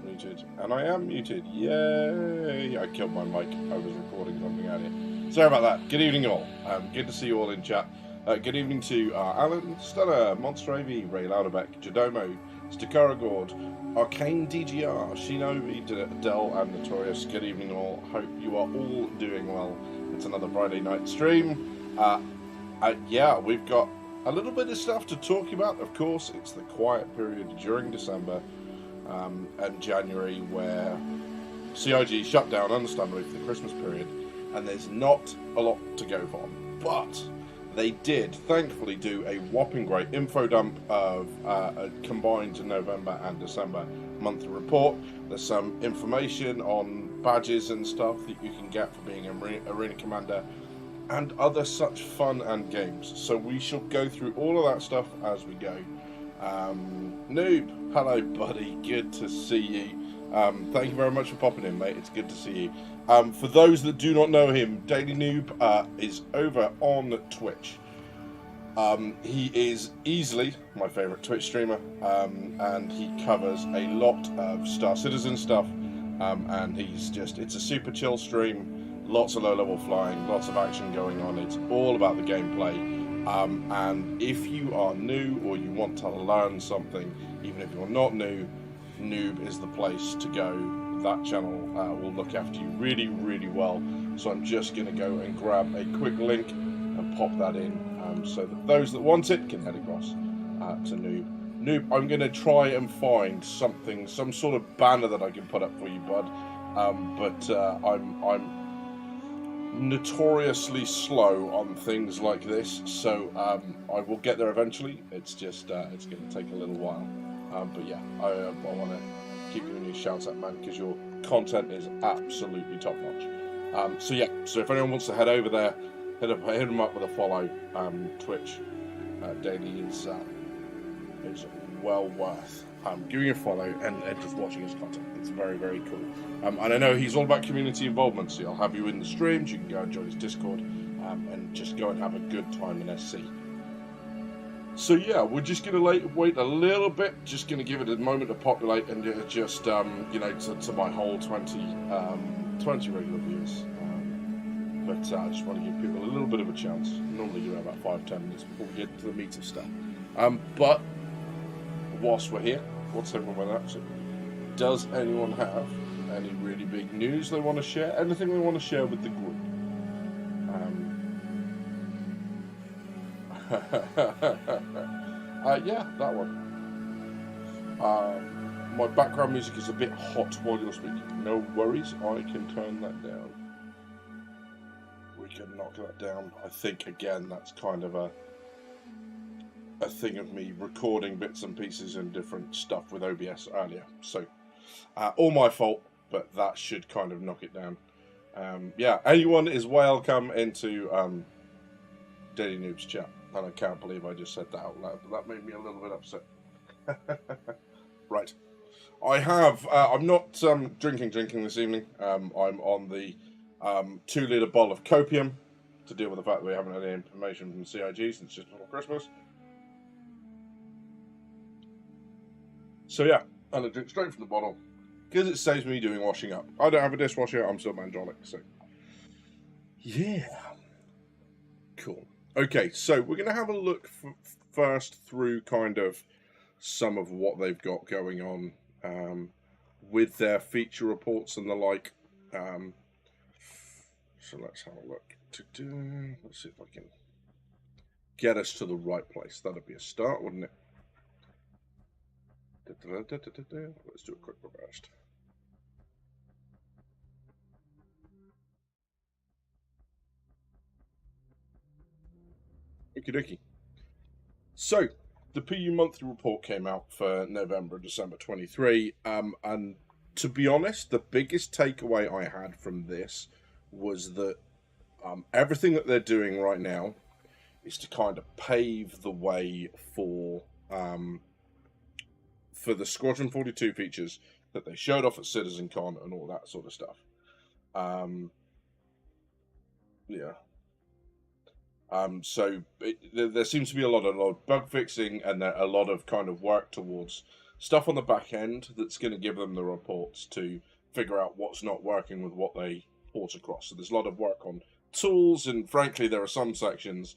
muted, and I am muted. Yay! I killed my mic. I was recording something earlier. Sorry about that. Good evening, all. Good to see you all in chat. Good evening to Alan, Stella, Monster AV, Ray Louderbeck, Jadomo, Stakara Gord, Arcane DGR, Shinobi, Dell, and Notorious. Good evening, all. Hope you are all doing well. It's another Friday night stream. Yeah, we've got a little bit of stuff to talk about. Of course, it's the quiet period during December and January where CIG shut down, understandably, for the Christmas period, and there's not a lot to go on. But they did, thankfully, do a whopping great info dump of a combined November and December monthly report. There's some information on badges and stuff that you can get for being an arena commander, and other such fun and games. So we shall go through all of that stuff as we go. Noob, hello buddy, good to see you. Thank you very much for popping in, mate. It's good to see you. For those that do not know him, Daily Noob is over on Twitch. He is easily my favourite Twitch streamer, and he covers a lot of Star Citizen stuff, and it's a super chill stream. Lots of low-level flying, lots of action going on. It's all about the gameplay. And if you are new or you want to learn something, even if you're not new, Noob is the place to go. That channel will look after you really, really well. So I'm just going to go and grab a quick link and pop that in so that those that want it can head across to Noob. Noob, I'm going to try and find something, some sort of banner that I can put up for you, bud. I'm notoriously slow on things like this, so I will get there eventually. It's just it's going to take a little while, but yeah, I want to keep giving you shouts out, man, because your content is absolutely top notch. So yeah, so if anyone wants to head over there, hit him up with a follow. Twitch Daily is well worth giving a follow and just watching his content. It's very, very cool. And I know he's all about community involvement, so I'll have you in the streams. You can go and join his Discord and just go and have a good time in SC. So yeah, we're just going to wait a little bit. Just going to give it a moment to populate and just, to my whole 20 regular viewers. But I just want to give people a little bit of a chance. Normally you have about 5-10 minutes before we get into the meat of stuff. But whilst we're here, what's everyone up to? Does anyone have any really big news they want to share? Anything they want to share with the group? Yeah, that one. My background music is a bit hot while you're speaking. No worries, I can turn that down. We can knock that down. I think, again, that's kind of a thing of me recording bits and pieces and different stuff with OBS earlier. So, all my fault, but that should kind of knock it down. Yeah, anyone is welcome into Daily Noob's chat. And I can't believe I just said that out loud, but that made me a little bit upset. Right. I'm not drinking this evening. I'm on the 2-litre bottle of copium to deal with the fact that we haven't had any information from CIG since just before Christmas. So yeah, and I drink straight from the bottle because it saves me doing washing up. I don't have a dishwasher, I'm still mandronic, so yeah. Cool. Okay, so we're going to have a look first through kind of some of what they've got going on with their feature reports and the like. So let's have a look. Let's see if I can get us to the right place. That'd be a start, wouldn't it? Let's do a quick burst. Okie dokie. So, the PU monthly report came out for November and December 23, and to be honest, the biggest takeaway I had from this was that everything that they're doing right now is to kind of pave the way for the Squadron 42 features that they showed off at CitizenCon and all that sort of stuff. Yeah. So there seems to be a lot of bug fixing and a lot of kind of work towards stuff on the back end that's going to give them the reports to figure out what's not working with what they port across. So there's a lot of work on tools, and frankly, there are some sections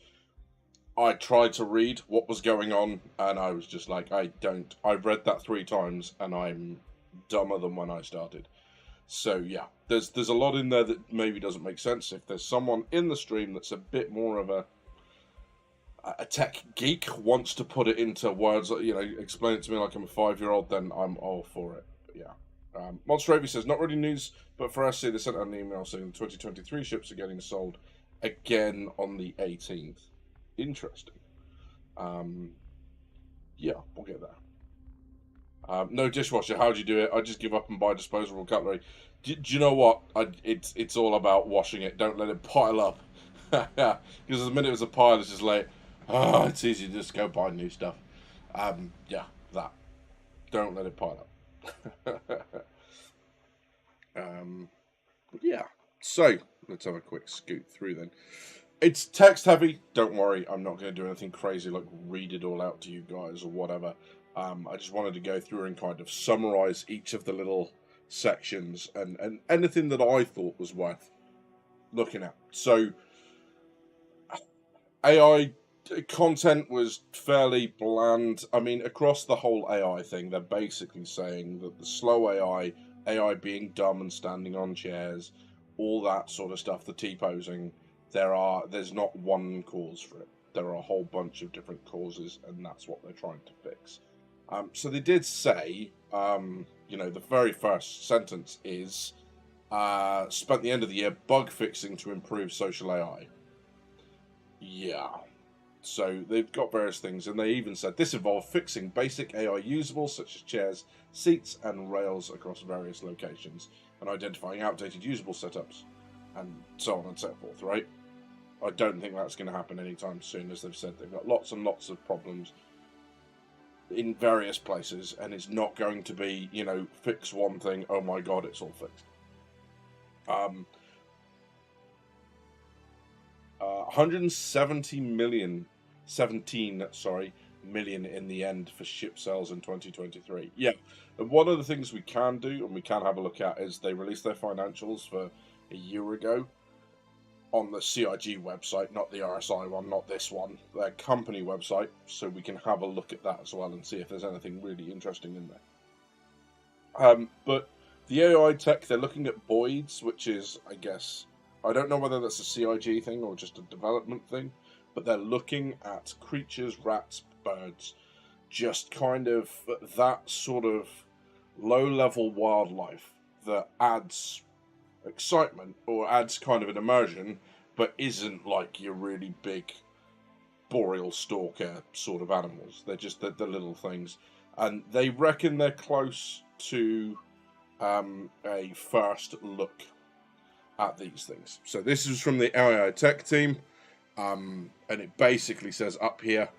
I tried to read what was going on, and I was just like, I read that 3 times, and I'm dumber than when I started. So yeah, there's a lot in there that maybe doesn't make sense. If there's someone in the stream that's a bit more of a tech geek, wants to put it into words, you know, explain it to me like I'm a 5-year-old, then I'm all for it. But yeah. Monster Avy says, not really news, but for SC, they sent out an email saying the 2023 ships are getting sold again on the 18th. Interesting. Yeah, we'll get there. No dishwasher. How do you do it? I just give up and buy disposable cutlery. Do you know what? It's all about washing it. Don't let it pile up. Because the minute it's a pile, it's just like, oh, it's easy to just go buy new stuff. Yeah, that. Don't let it pile up. Yeah. So let's have a quick scoot through then. It's text heavy. Don't worry, I'm not going to do anything crazy like read it all out to you guys or whatever. I just wanted to go through and kind of summarize each of the little sections and anything that I thought was worth looking at. So, AI content was fairly bland. I mean, across the whole AI thing, they're basically saying that the slow AI being dumb and standing on chairs, all that sort of stuff, the T-posing, there's not one cause for it. There are a whole bunch of different causes, and that's what they're trying to fix. So they did say, you know, the very first sentence is, spent the end of the year bug fixing to improve social AI. Yeah. So they've got various things, and they even said this involved fixing basic AI usables such as chairs, seats, and rails across various locations, and identifying outdated usable setups, and so on and so forth, right? I don't think that's going to happen anytime soon, as they've said. They've got lots and lots of problems in various places, and it's not going to be, you know, fix one thing, oh my god, it's all fixed. 170 million, 17 million in the end for ship sales in 2023. Yeah, and one of the things we can do, and we can have a look at, is they released their financials for a year ago on the CIG website, not the RSI one, not this one, their company website, so we can have a look at that as well and see if there's anything really interesting in there. But the AI tech, they're looking at Boids, which is, I guess, I don't know whether that's a CIG thing or just a development thing, but they're looking at creatures, rats, birds, just kind of that sort of low-level wildlife that adds excitement or adds kind of an immersion, but isn't like your really big boreal stalker sort of animals. They're just the little things, and they reckon they're close to a first look at these things. So this is from the AI tech team, and it basically says up here,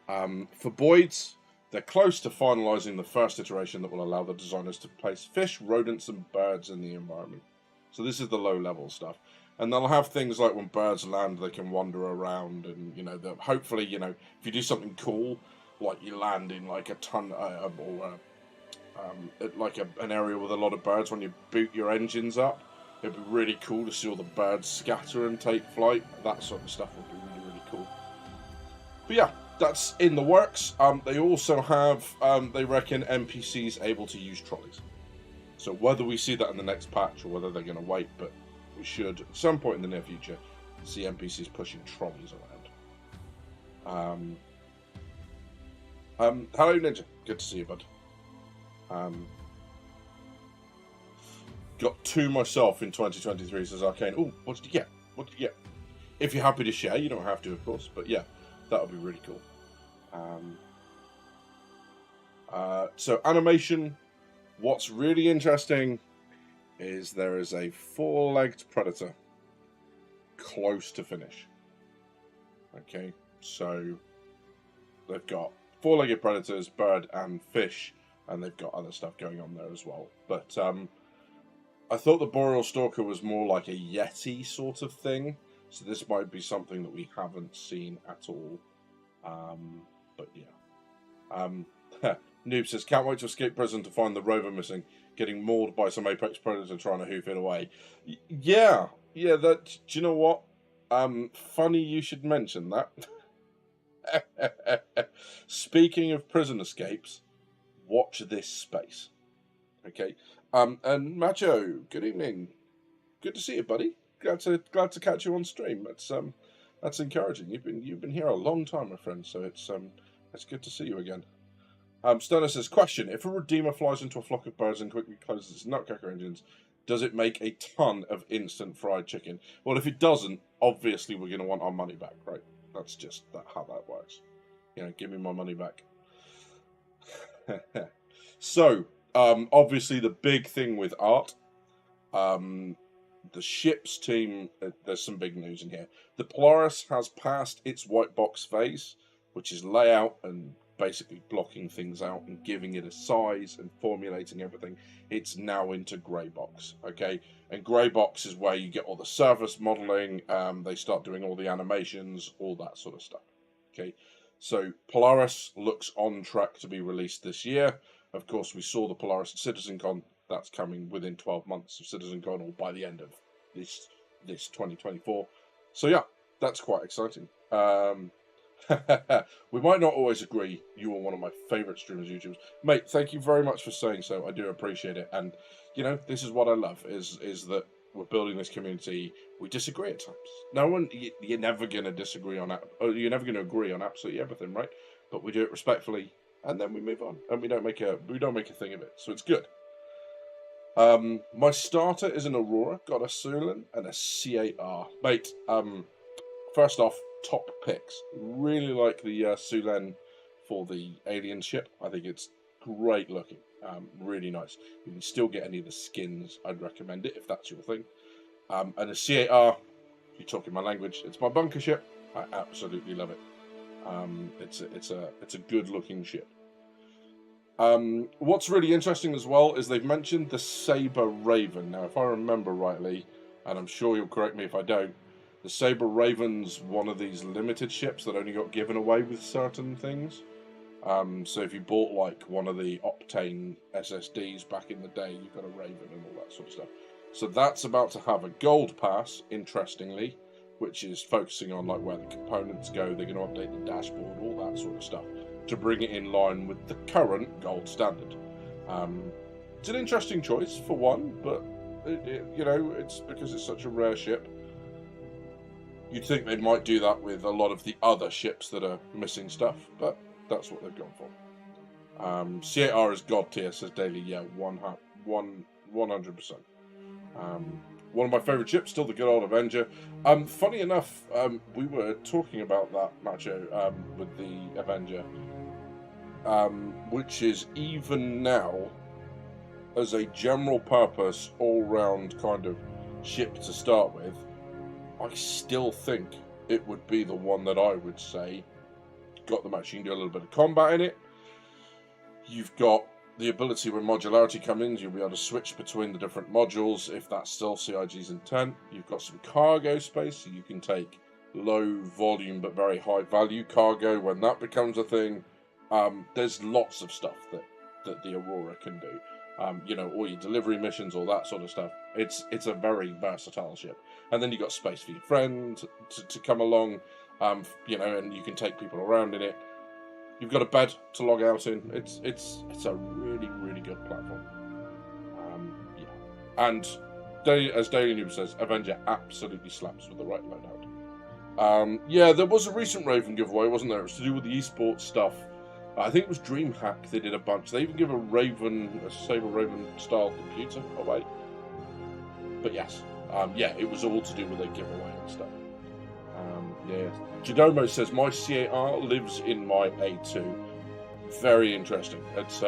for Boids, they're close to finalising the first iteration that will allow the designers to place fish, rodents, and birds in the environment. So this is the low-level stuff. And they'll have things like when birds land, they can wander around, and, you know, hopefully, you know, if you do something cool, like you land in like a ton, or like an area with a lot of birds, when you boot your engines up, it'd be really cool to see all the birds scatter and take flight. That sort of stuff would be really, really cool. But yeah, that's in the works. They also have, they reckon, NPCs able to use trolleys. So whether we see that in the next patch or whether they're going to wait, but we should, at some point in the near future, see NPCs pushing trolleys around. Hello, Ninja. Good to see you, bud. Got 2 myself in 2023, says Arcane. Oh, what did you get? What did you get? If you're happy to share, you don't have to, of course, but yeah, that would be really cool. So animation, what's really interesting is there is a Fourlegged Predator close to finish. Okay, so they've got Four-Legged Predators, bird and fish, and they've got other stuff going on there as well. But I thought the Boreal Stalker was more like a Yeti sort of thing, so this might be something that we haven't seen at all. But yeah. Noob says, can't wait to escape prison to find the rover missing, getting mauled by some apex predator trying to hoof it away. Yeah, that, do you know what? Funny you should mention that. Speaking of prison escapes, watch this space. Okay. And Macho, good evening. Good to see you, buddy. Glad to catch you on stream. That's encouraging. You've been here a long time, my friend, so it's good to see you again. Sterner says, question, if a Redeemer flies into a flock of birds and quickly closes its nutcracker engines, does it make a ton of instant fried chicken? Well, if it doesn't, obviously we're going to want our money back, right? That's just how that works. You know, give me my money back. So, obviously the big thing with art, the ships team, there's some big news in here. The Polaris has passed its white box phase, which is layout and basically blocking things out and giving it a size and formulating everything. It's now into grey box, okay? And grey box is where you get all the surface modeling, they start doing all the animations, all that sort of stuff, okay? So Polaris looks on track to be released this year. Of course, we saw the Polaris at CitizenCon. That's coming within 12 months of CitizenCon, or by the end of this 2024. So yeah, that's quite exciting. We might not always agree. You are one of my favourite streamers, YouTubers. Mate, thank you very much for saying so. I do appreciate it. And, you know, this is what I love, is that we're building this community. We disagree at times. No one, you're never going to disagree on that. You're never going to agree on absolutely everything, right? But we do it respectfully, and then we move on. And we don't make a thing of it. So it's good. My starter is an Aurora, got a Sulan and a C8R. Mate, first off, top picks. Really like the Sulan for the alien ship. I think it's great looking. Really nice. You can still get any of the skins. I'd recommend it if that's your thing. And a C8R, you're talking my language. It's my bunker ship. I absolutely love it. It's a good looking ship. What's really interesting as well is they've mentioned the Saber Raven. Now, if I remember rightly, and I'm sure you'll correct me if I don't, the Saber Raven's one of these limited ships that only got given away with certain things. So if you bought like one of the Octane SSDs back in the day, you got a Raven and all that sort of stuff. So that's about to have a gold pass, interestingly, which is focusing on like where the components go. They're going to update the dashboard, all that sort of stuff, to bring it in line with the current gold standard. It's an interesting choice for one, but you know, it's because it's such a rare ship. You'd think they might do that with a lot of the other ships that are missing stuff, but that's what they've gone for. C8R is god tier, says Daily. Yeah, 100%. One of my favourite ships, still the good old Avenger. Funny enough, we were talking about that, Macho, with the Avenger, which is even now, as a general purpose, all-round kind of ship to start with, I still think it would be the one that I would say got the match. You can do a little bit of combat in it. You've got the ability when modularity comes in, you'll be able to switch between the different modules if that's still CIG's intent. You've got some cargo space, so you can take low volume but very high value cargo when that becomes a thing. There's lots of stuff that the Aurora can do. You know, all your delivery missions, all that sort of stuff. It's a very versatile ship. And then you've got space for your friend to come along, you know, and you can take people around in it. You've got a bed to log out in. It's a really, really good platform. Yeah. And as Daily Noob says, Avenger absolutely slaps with the right loadout. Yeah, there was a recent Raven giveaway, wasn't there? It was to do with the esports stuff. I think it was DreamHack. They did a bunch. They even give a Saber Raven style computer away. But yes, yeah, it was all to do with a giveaway and stuff. Yeah, Jadomo says my C8R lives in my A2. Very interesting. It's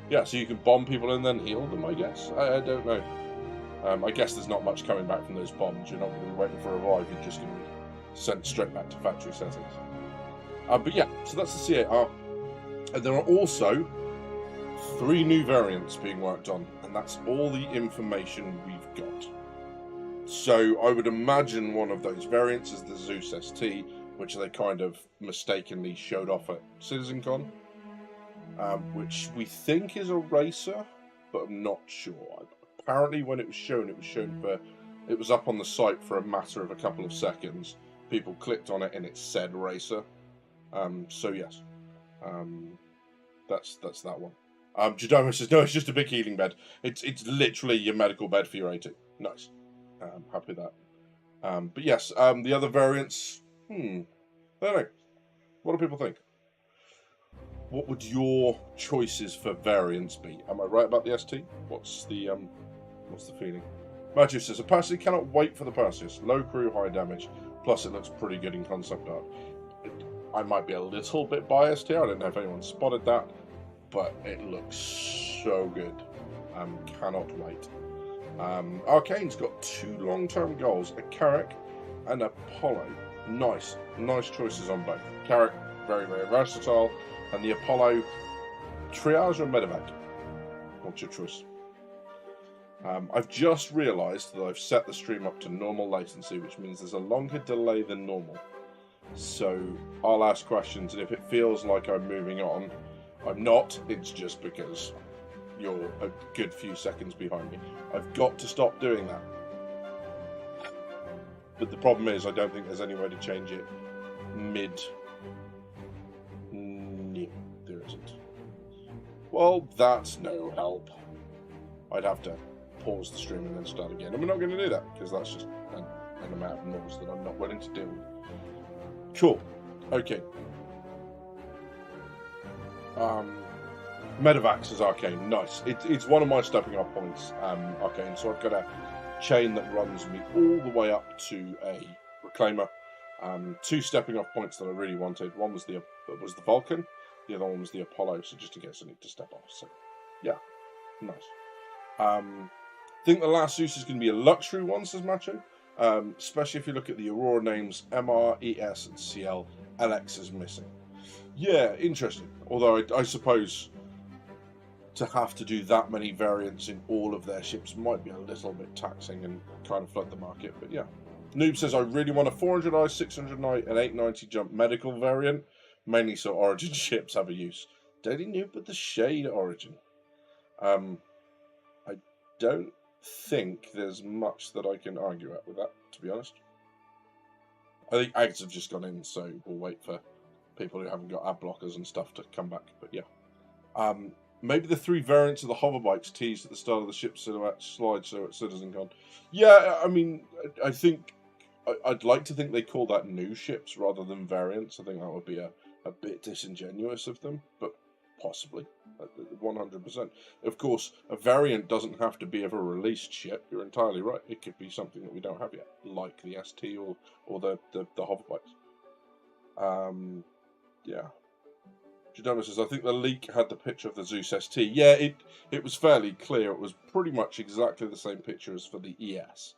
yeah, so you can bomb people and then heal them. I guess I don't know. I guess there's not much coming back from those bombs. You're not going to be waiting for a revive. You're just going to be sent straight back to factory settings. But yeah, so that's the C8R. And there are also 3 new variants being worked on, and that's all the information we've got. So I would imagine one of those variants is the Zeus ST, which they kind of mistakenly showed off at CitizenCon. which we think is a racer, but I'm not sure. Apparently, when it was shown for, it was up on the site for a matter of a couple of seconds. People clicked on it and it said racer. So yes, that's that one. Jadoma says no, it's just a big healing bed. It's literally your medical bed for your AT. Nice. Happy with that. But yes, the other variants. I don't know. What do people think? What would your choices for variants be? Am I right about the ST? What's the feeling? Matthew says, I personally cannot wait for the Perseus. Low crew, high damage. Plus, it looks pretty good in concept art. I might be a little bit biased here. I don't know if anyone spotted that, but it looks so good. Cannot wait. Arcane's got 2 long-term goals: a Carrack and a Apollo. Nice choices on both. Carrack, very, very versatile, and the Apollo, triage or medevac? What's your choice? I've just realised that I've set the stream up to normal latency, which means there's a longer delay than normal. So I'll ask questions, and if it feels like I'm moving on, I'm not. It's just because you're a good few seconds behind me. I've got to stop doing that. But the problem is, I don't think there's any way to change it mid. No, there isn't. Well, that's no help. I'd have to pause the stream and then start again. And we're not going to do that, because that's just an amount of noise that I'm not willing to deal with. Cool. Okay. Medevacs is Arcane. Nice. It's one of my stepping up points, Arcane. So I've got a chain that runs me all the way up to a Reclaimer. 2 stepping off points that I really wanted. One was the Vulcan. The other one was the Apollo. So just in case I need to step off. So yeah, nice. I think the last Zeus is going to be a luxury one, says Macho. Especially if you look at the Aurora names, MR, ES, and CL. LX is missing. Yeah, interesting. Although I suppose to have to do that many variants in all of their ships might be a little bit taxing and kind of flood the market. But yeah. Noob says, I really want a 400i, 600i, and 890 jump medical variant, mainly so Origin ships have a use. Daily Noob with the Shade Origin. I don't think there's much that I can argue at with that, to be honest. I think ads have just gone in, so we'll wait for people who haven't got ad blockers and stuff to come back. But yeah. Maybe the 3 variants of the hoverbikes teased at the start of the ship silhouette slideshow at CitizenCon. Yeah, I mean, I think I'd like to think they call that new ships rather than variants. I think that would be a bit disingenuous of them, but possibly. 100%. Of course, a variant doesn't have to be of a released ship. You're entirely right. It could be something that we don't have yet, like the ST or the hoverbikes. Yeah. Jadoma says, I think the leak had the picture of the Zeus ST. Yeah, it was fairly clear. It was pretty much exactly the same picture as for the ES.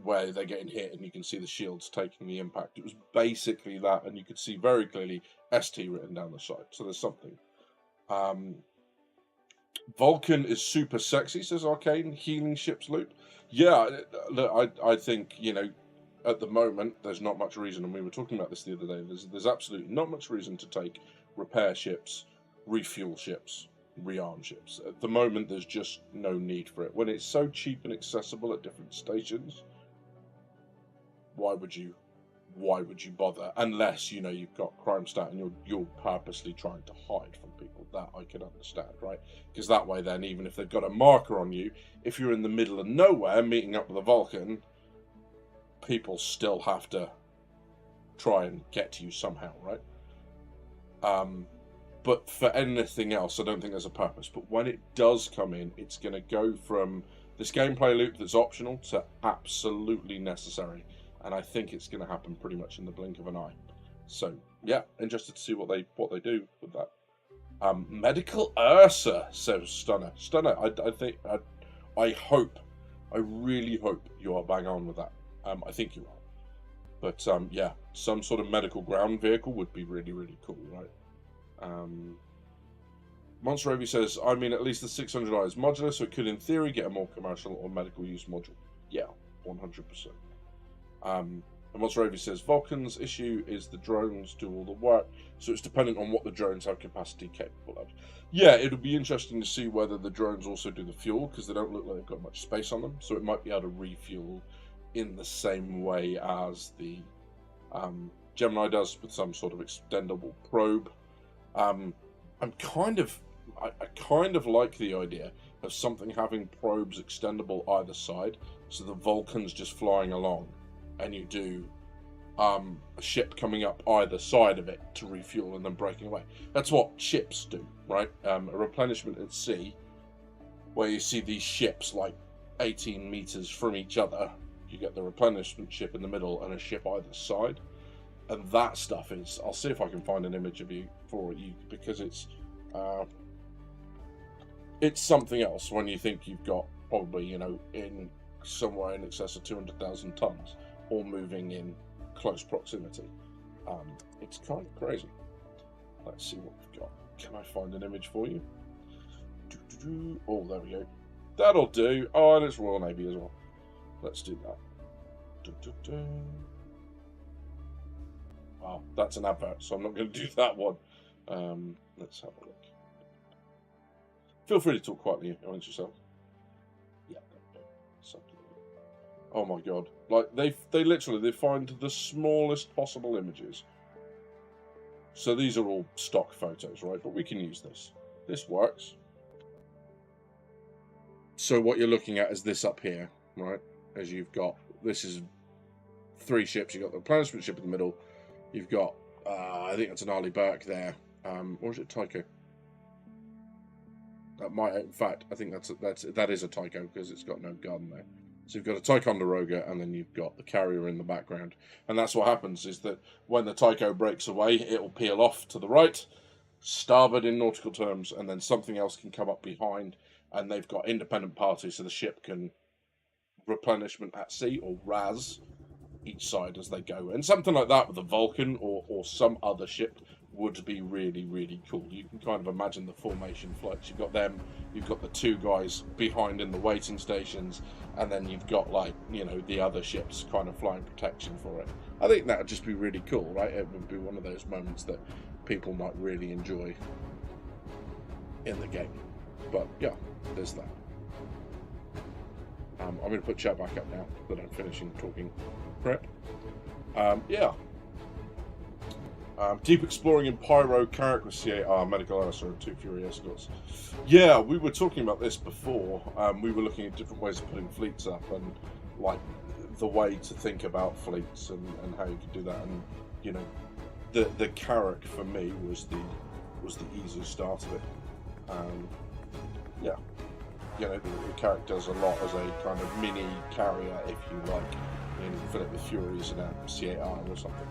Where they're getting hit and you can see the shields taking the impact. It was basically that, and you could see very clearly ST written down the side. So there's something. Vulcan is super sexy, says Arcane. Healing ships loop. Yeah, look, I think, you know, at the moment, there's not much reason, and we were talking about this the other day, there's absolutely not much reason to take repair ships, refuel ships, rearm ships. At the moment, there's just no need for it. When it's so cheap and accessible at different stations, why would you bother? Unless, you know, you've got crime stat and you're purposely trying to hide from people. That I can understand, right? Because that way then, even if they've got a marker on you, if you're in the middle of nowhere meeting up with a Vulcan, people still have to try and get to you somehow, right? But for anything else, I don't think there's a purpose. But when it does come in, it's going to go from this gameplay loop that's optional to absolutely necessary. And I think it's going to happen pretty much in the blink of an eye. So, yeah, interested to see what they do with that. Medical Ursa, says Stunner. Stunner, I really hope you are bang on with that. I think you are. But, yeah, some sort of medical ground vehicle would be really, really cool, right? Monster Ravi says, I mean, at least the 600i is modular, so it could, in theory, get a more commercial or medical use module. Yeah, 100%. And Monster Raven says, Vulcan's issue is the drones do all the work, so it's dependent on what the drones have capacity capable of. Yeah, it'll be interesting to see whether the drones also do the fuel, because they don't look like they've got much space on them, so it might be able to refuel in the same way as the Gemini does, with some sort of extendable probe. I kind of like the idea of something having probes extendable either side, so the Vulcan's just flying along, and you do a ship coming up either side of it to refuel and then breaking away. That's what ships do, right? A replenishment at sea, where you see these ships like 18 meters from each other. You get the replenishment ship in the middle and a ship either side. And that stuff is, I'll see if I can find an image of you for you, because it's something else when you think you've got probably, you know, in somewhere in excess of 200,000 tons, all moving in close proximity. It's kind of crazy. Let's see what we've got. Can I find an image for you? Oh, there we go. That'll do. Oh, and it's Royal Navy as well. Let's do that. Wow, that's an advert, so I'm not going to do that one. Let's have a look. Feel free to talk quietly amongst yourself. Yeah, something. Oh my god! Like they literally find the smallest possible images. So these are all stock photos, right? But we can use this. This works. So what you're looking at is this up here, right? As you've got, this is 3 ships. You've got the replenishment ship in the middle. You've got, I think that's an Arleigh Burke there, or is it Tycho? That might, in fact, I think that is a Tycho, because it's got no gun there. So you've got a Ticonderoga, and then you've got the carrier in the background, and that's what happens. Is that when the Tycho breaks away, it will peel off to the right, starboard in nautical terms, and then something else can come up behind, and they've got independent parties, so the ship can replenishment at sea, or RAS, each side as they go. And something like that with a Vulcan or some other ship would be really, really cool. You can kind of imagine the formation flights. You've got them, you've got the 2 guys behind in the waiting stations, and then you've got, like, you know, the other ships kind of flying protection for it. I think that would just be really cool, right? It would be one of those moments that people might really enjoy in the game. But yeah, there's that. I'm going to put chat back up now that I'm finishing talking crap. Yeah. Deep exploring in Pyro, Carrick with CAR, Medical Alistair, and 2 Fury Escorts. Yeah, we were talking about this before. We were looking at different ways of putting fleets up, and like the way to think about fleets and how you could do that. And you know, the Carrick for me was the easiest start of it. Yeah. You know, the Carrick does a lot as a kind of mini carrier, if you like, in fill it with Furies and a CAR or something.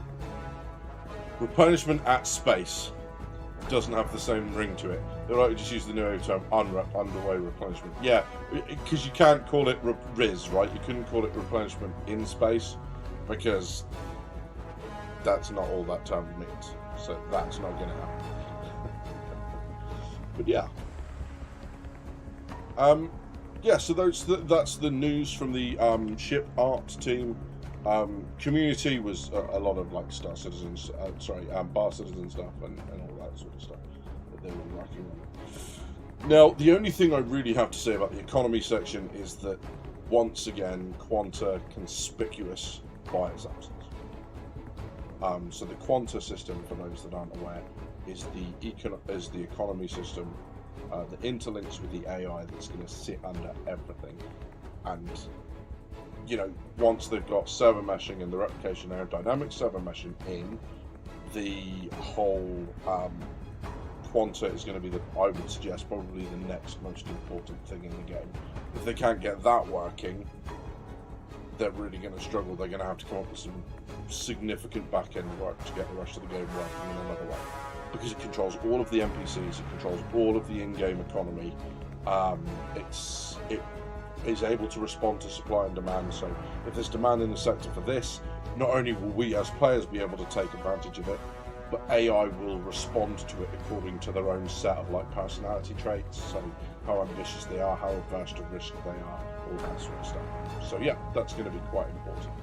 Replenishment at space doesn't have the same ring to it. They like to just use the new term underway replenishment. Yeah, because you can't call it RIS, right? You couldn't call it replenishment in space, because that's not all that term means. So that's not going to happen. But yeah. Yeah, so that's the news from the ship art team. Community was a lot of like Star Citizens, Bar Citizen stuff and all that sort of stuff that they were working on. Now, the only thing I really have to say about the economy section is that once again, Quanta conspicuous by its absence. So the Quanta system, for those that aren't aware, is the economy system that interlinks with the AI that's going to sit under everything. And you know, once they've got server meshing and the replication aerodynamic server meshing in, the whole Quanta is going to be I would suggest, probably the next most important thing in the game. If they can't get that working, they're really going to struggle. They're going to have to come up with some significant back-end work to get the rest of the game working in another way. Because it controls all of the NPCs, it controls all of the in-game economy. It is able to respond to supply and demand. So if there's demand in the sector for this, not only will we as players be able to take advantage of it, but AI will respond to it according to their own set of like personality traits. So how ambitious they are, how averse to risk they are, all that sort of stuff. So yeah, that's going to be quite important.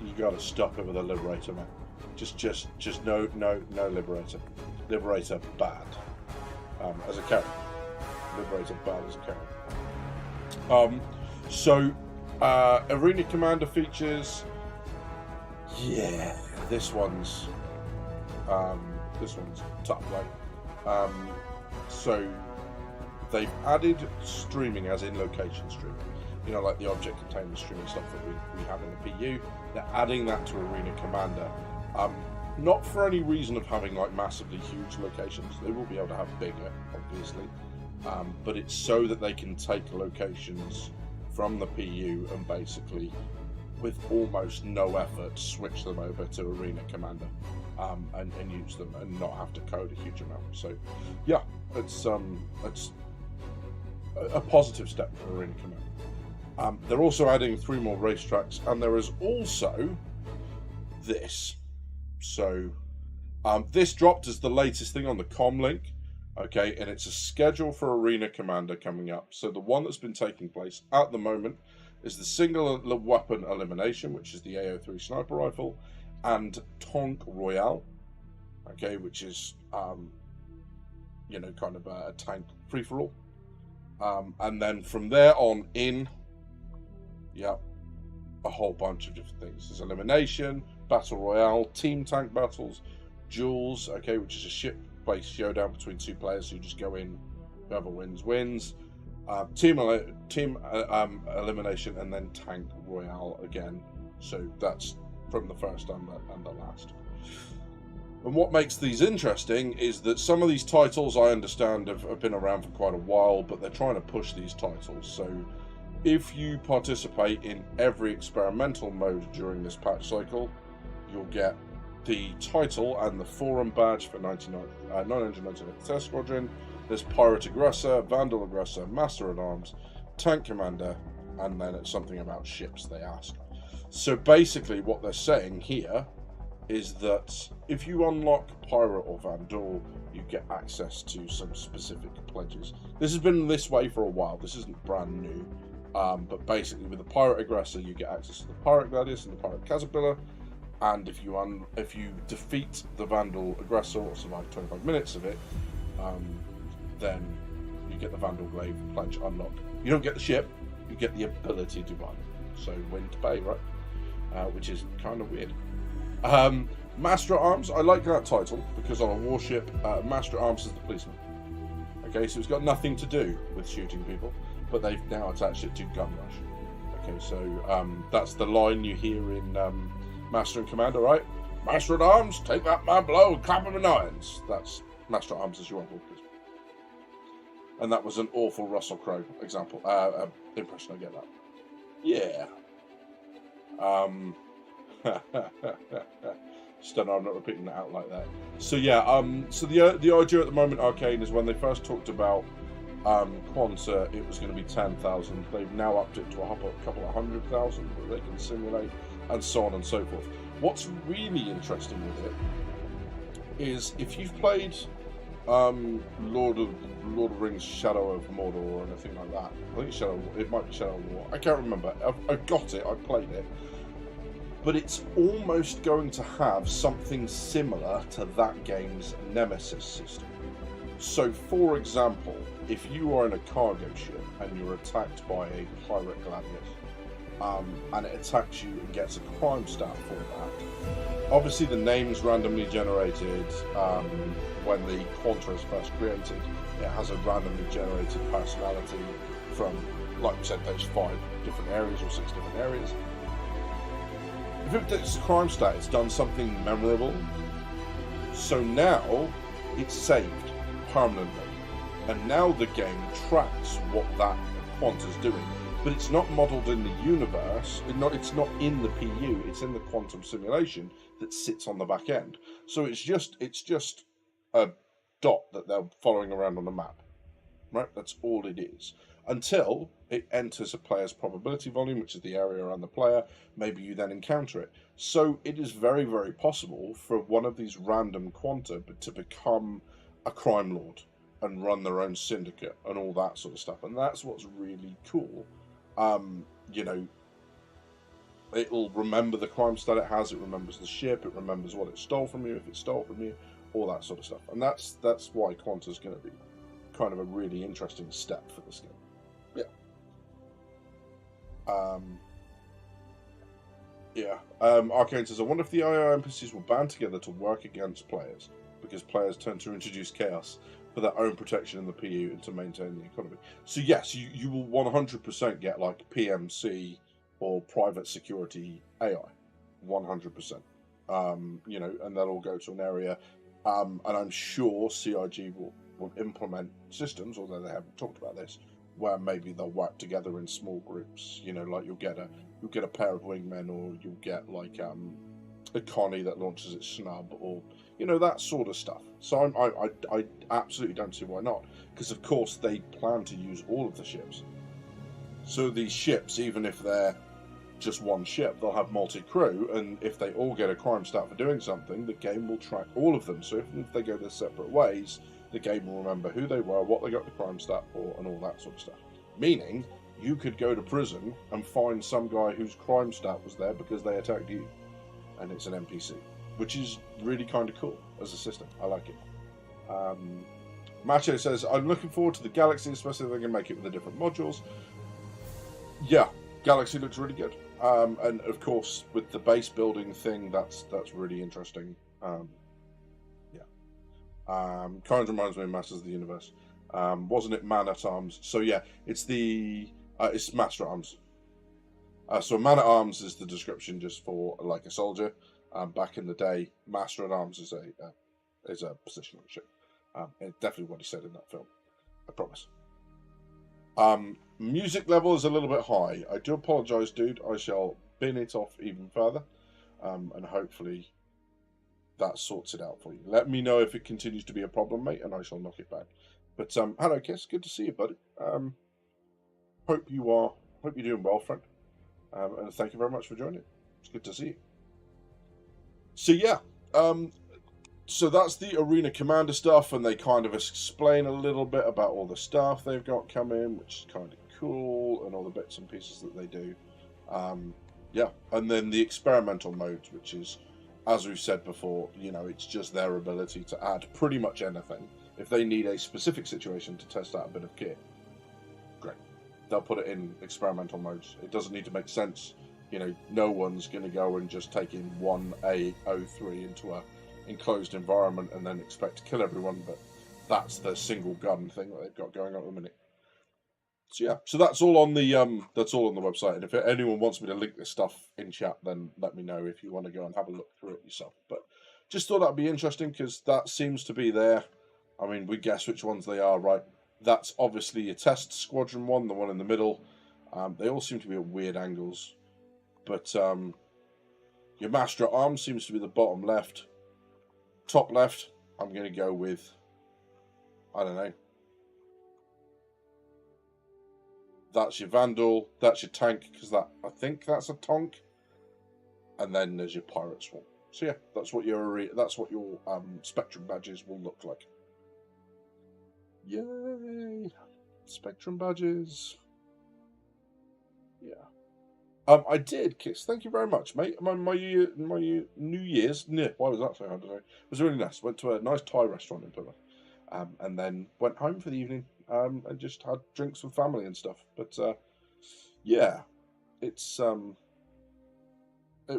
you got to stop it with a Liberator, man. Just no Liberator. Liberator bad as a character. Liberator bad as a character. So Arena Commander features. Yeah, this one's tough, like. So they've added streaming, as in location streaming. You know, like the object containment streaming stuff that we have in the PU. They're adding that to Arena Commander. Not for any reason of having like massively huge locations. They will be able to have bigger, obviously. But it's so that they can take locations from the PU and basically, with almost no effort, switch them over to Arena Commander and use them and not have to code a huge amount. So, yeah, it's a positive step for Arena Commander. They're also adding 3 more racetracks, and there is also this. So, this dropped as the latest thing on the comm link. Okay, and it's a schedule for Arena Commander coming up. So the one that's been taking place at the moment is the single weapon elimination, which is the AO3 sniper rifle, and Tonk Royale, okay, which is, you know, kind of a tank free-for-all. And then from there on in, yeah, a whole bunch of different things. There's elimination, battle royale, team tank battles, duels, okay, which is a ship-based showdown between 2 players. So you just go in, whoever wins wins. Team elimination, and then tank royale again. So that's from the first and the last. And what makes these interesting is that some of these titles, I understand, have been around for quite a while, but they're trying to push these titles. So if you participate in every experimental mode during this patch cycle, you'll get the title and the forum badge for 999th Test Squadron. There's Pirate Aggressor, Vandal Aggressor, Master at Arms, Tank Commander, and then it's something about ships they ask. So basically what they're saying here is that if you unlock Pirate or Vandal, you get access to some specific pledges. This has been this way for a while. This isn't brand new. But basically with the Pirate Aggressor, you get access to the Pirate Gladius and the Pirate Caterpillar. And if you defeat the Vandal Aggressor or survive 25 minutes of it, then you get the Vandal Glaive pledge unlocked. You don't get the ship, you get the ability to buy it. So win to pay, right? Which is kind of weird. Master at Arms, I like that title because on a warship, Master at Arms is the policeman. Okay, so it's got nothing to do with shooting people, but they've now attached it to Gun Rush. Okay, so that's the line you hear in Master and Commander, right? Master at Arms, take that man below and clap him in irons. That's Master at Arms as you are, policeman. And that was an awful Russell Crowe example, impression, I get that. Yeah. Just don't know, I'm not repeating that out like that. So yeah, so the idea at the moment, Arcane, is when they first talked about Quanta, it was going to be 10,000. They've now upped it to a couple of 100,000 that they can simulate, and so on and so forth. What's really interesting with it is if you've played Lord of the Rings Shadow of Mordor or anything like that. I think it might be Shadow of War. I can't remember. I've got it, I've played it. But it's almost going to have something similar to that game's Nemesis system. So, for example, if you are in a cargo ship and you're attacked by a pirate gladius, and it attacks you and gets a crime stat for that, obviously the name's randomly generated. When the Quanta is first created, it has a randomly generated personality from, like we said, those 5 different areas or 6 different areas. If it's a crime stat, it's done something memorable. So now it's saved permanently, and now the game tracks what that Quanta's doing. But it's not modelled in the universe. It's not in the PU. It's in the quantum simulation that sits on the back end. So it's just a dot that they're following around on the map, right? That's all it is. Until it enters a player's probability volume, which is the area around the player. Maybe you then encounter it. So it is very, very possible for one of these random Quanta to become a crime lord and run their own syndicate and all that sort of stuff. And that's what's really cool. You know, it'll remember the crime stat it has. It remembers the ship. It remembers what it stole from you, if it stole from you, all that sort of stuff. And that's why Quanta's going to be kind of a really interesting step for this game. Yeah. Arcane says, I wonder if the IO NPCs will band together to work against players, because players tend to introduce chaos for their own protection in the PU and to maintain the economy. So yes, you will 100% get like PMC or private security AI, 100%. You know, and they'll all go to an area, and I'm sure CIG will implement systems, although they haven't talked about this, where maybe they'll work together in small groups. You know, like you'll get a pair of wingmen, or you'll get like a Connie that launches its snub, or you know, that sort of stuff. So I absolutely don't see why not, because of course they plan to use all of the ships. So these ships, even if they're just one ship, they'll have multi-crew, and if they all get a crime stat for doing something, the game will track all of them. So if they go their separate ways, the game will remember who they were, what they got the crime stat for, and all that sort of stuff. Meaning, you could go to prison and find some guy whose crime stat was there because they attacked you, and it's an NPC, which is really kind of cool as a system. I like it. Macho says, I'm looking forward to the Galaxy, especially if they can make it with the different modules. Yeah, Galaxy looks really good. And of course, with the base building thing, that's really interesting. Kind of reminds me of Masters of the Universe. Wasn't it Man at Arms? So yeah, it's it's Master at Arms. So Man at Arms is the description just for like a soldier. Back in the day, Master at Arms is a position on the ship. It's definitely what he said in that film. I promise. Music level is a little bit high. I do apologise, dude. I shall bin it off even further, and hopefully that sorts it out for you. Let me know if it continues to be a problem, mate, and I shall knock it back. But hello, Kiss. Good to see you, buddy. Hope you're doing well, friend. And thank you very much for joining. It's good to see you. So yeah, so that's the Arena Commander stuff, and they kind of explain a little bit about all the stuff they've got coming, which is kind of cool, and all the bits and pieces that they do. Yeah, and then the experimental modes, which is, as we've said before, you know, it's just their ability to add pretty much anything. If they need a specific situation to test out a bit of kit, great. They'll put it in experimental modes. It doesn't need to make sense. You know, no one's going to go and just take in one A03 into a enclosed environment and then expect to kill everyone, but that's the single gun thing that they've got going on at the minute. So yeah, so that's all on the website, and if anyone wants me to link this stuff in chat, then let me know if you want to go and have a look through it yourself. But just thought that'd be interesting because that seems to be there. I mean, we guess which ones they are, right? That's obviously your test squadron one, the one in the middle. They all seem to be at weird angles, but your Master at Arms seems to be the bottom left. Top left, I'm going to go with, I don't know. That's your Vandal, that's your tank, because I think that's a Tonk. And then there's your Pirate Swarm. So yeah, that's what your Spectrum badges will look like. Yay! Spectrum badges. Yeah. I did, Kiss. Thank you very much, mate. My New Year's. Why was that so hard to say? It was really nice. Went to a nice Thai restaurant in Plymouth, and then went home for the evening, and just had drinks with family and stuff. But yeah, it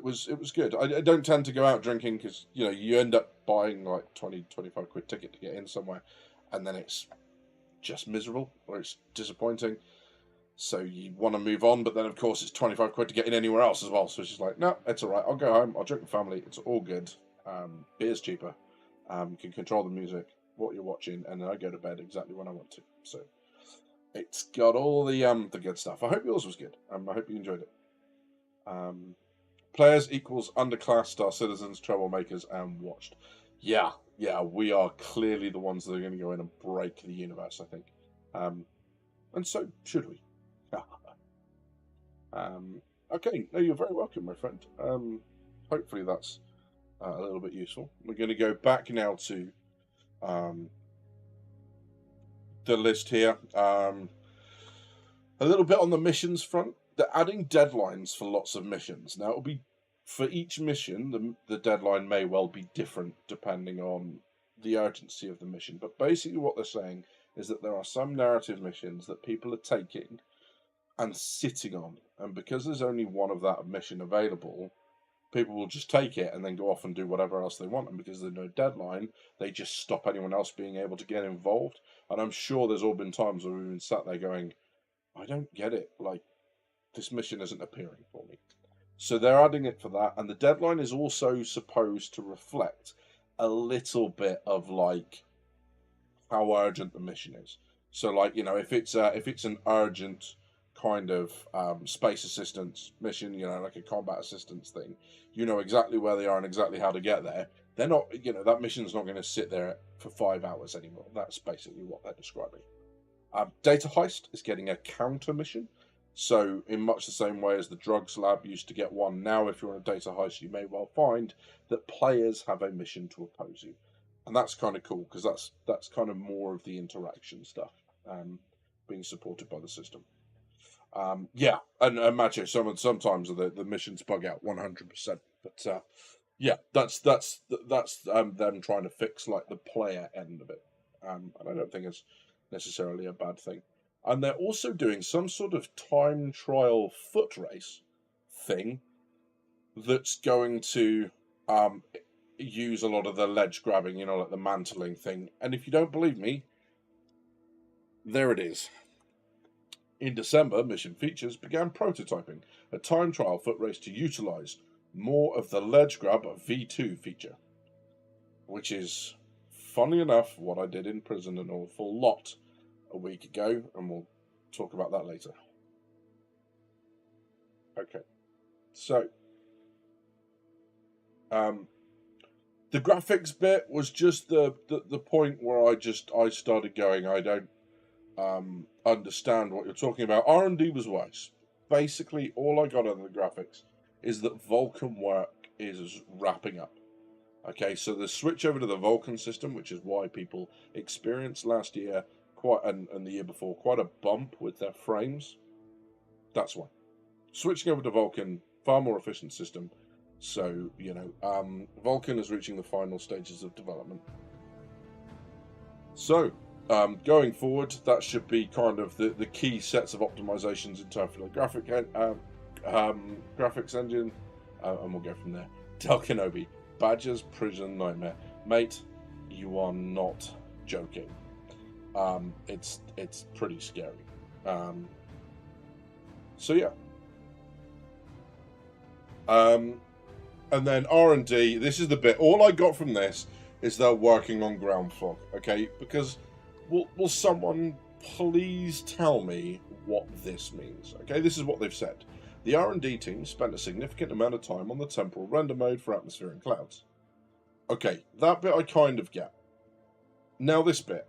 was good. I don't tend to go out drinking because you know you end up buying like 20-25 quid ticket to get in somewhere, and then it's just miserable or it's disappointing. So you want to move on, but then of course it's 25 quid to get in anywhere else as well. So it's just like, no, it's all right. I'll go home. I'll drink with family. It's all good. Beer's cheaper. You can control the music, what you're watching, and then I go to bed exactly when I want to. So it's got all the good stuff. I hope yours was good. I hope you enjoyed it. Players equals underclass, Star Citizens, Troublemakers, and Watched. Yeah, we are clearly the ones that are going to go in and break the universe, I think. And so should we. Okay, no, you're very welcome, my friend. Hopefully that's a little bit useful. We're going to go back now to the list here. A little bit on the missions front. They're adding deadlines for lots of missions. Now, it'll be for each mission, the deadline may well be different depending on the urgency of the mission. But basically, what they're saying is that there are some narrative missions that people are taking and sitting on. And because there's only one of that mission available, people will just take it and then go off and do whatever else they want. And because there's no deadline, they just stop anyone else being able to get involved. And I'm sure there's all been times where we've been sat there going, I don't get it. Like, this mission isn't appearing for me. So they're adding it for that. And the deadline is also supposed to reflect a little bit of, like, how urgent the mission is. So, like, you know, if it's an urgent kind of space assistance mission, you know, like a combat assistance thing, you know exactly where they are and exactly how to get there. They're not, you know, that mission's not going to sit there for 5 hours anymore. That's basically what they're describing. Data Heist is getting a counter mission. So, in much the same way as the drugs lab used to get one, now if you're on a data heist, you may well find that players have a mission to oppose you. And that's kind of cool, because that's kind of more of the interaction stuff being supported by the system. Yeah, and Macho, sometimes the missions bug out 100%. But yeah, that's them trying to fix like the player end of it. And I don't think it's necessarily a bad thing. And they're also doing some sort of time trial foot race thing that's going to use a lot of the ledge grabbing, you know, like the mantling thing. And if you don't believe me, there it is. In December, Mission Features began prototyping a time trial foot race to utilize more of the ledge grab V2 feature, which is, funny enough, what I did in prison an awful lot a week ago, and we'll talk about that later. Okay, so the graphics bit was just the point where I started going, I don't understand what you're talking about. R&D was worse. Basically, all I got out of the graphics is that Vulcan work is wrapping up. Okay, so the switch over to the Vulcan system, which is why people experienced last year and the year before quite a bump with their frames. That's why. Switching over to Vulcan, far more efficient system. So, you know, Vulcan is reaching the final stages of development. So, going forward, that should be kind of the key sets of optimizations in terms of the graphics engine, and we'll go from there. Del Kenobi, Badger's Prison Nightmare. Mate, you are not joking. It's pretty scary. So yeah. And then R&D, this is the bit, all I got from this is they're working on ground fog, okay? Because will someone please tell me what this means? Okay, this is what they've said. The R&D team spent a significant amount of time on the temporal render mode for atmosphere and clouds. Okay, that bit I kind of get. Now this bit.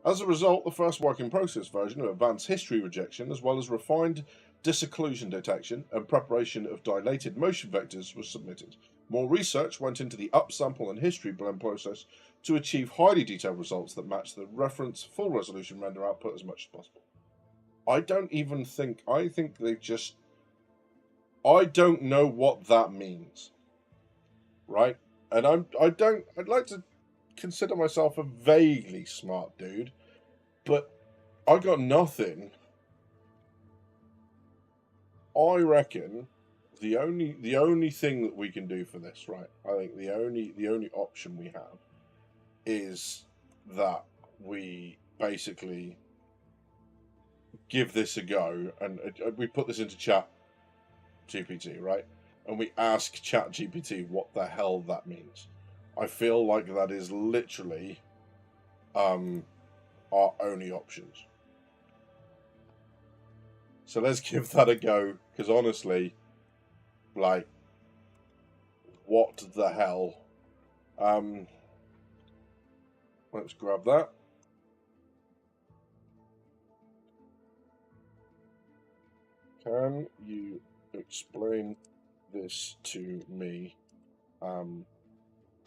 As a result, the first working process version of advanced history rejection, as well as refined disocclusion detection and preparation of dilated motion vectors, was submitted. More research went into the upsample and history blend process to achieve highly detailed results that match the reference full resolution render output as much as possible. I don't know what that means. Right? And I'd like to consider myself a vaguely smart dude, but I got nothing. I reckon the only thing that we can do for this, right? I think the only option we have is that we basically give this a go, and we put this into Chat GPT, right? And we ask Chat GPT what the hell that means. I feel like that is literally our only options. So let's give that a go, because honestly, like, what the hell? Let's grab that. Can you explain this to me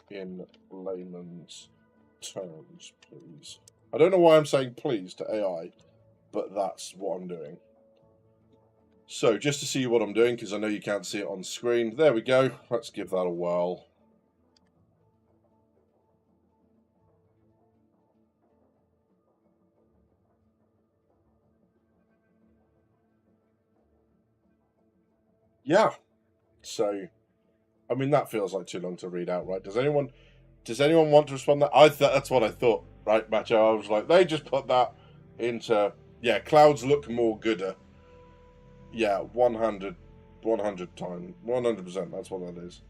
in layman's terms, please? I don't know why I'm saying please to AI, but that's what I'm doing. So, just to see what I'm doing, because I know you can't see it on screen. There we go. Let's give that a whirl. Yeah. So, I mean, that feels like too long to read out, right? Does anyone want to respond to that? That's what I thought, right, Macho? I was like, they just put that into, yeah, clouds look more gooder. Yeah, 100 times, 100%, that's what that is.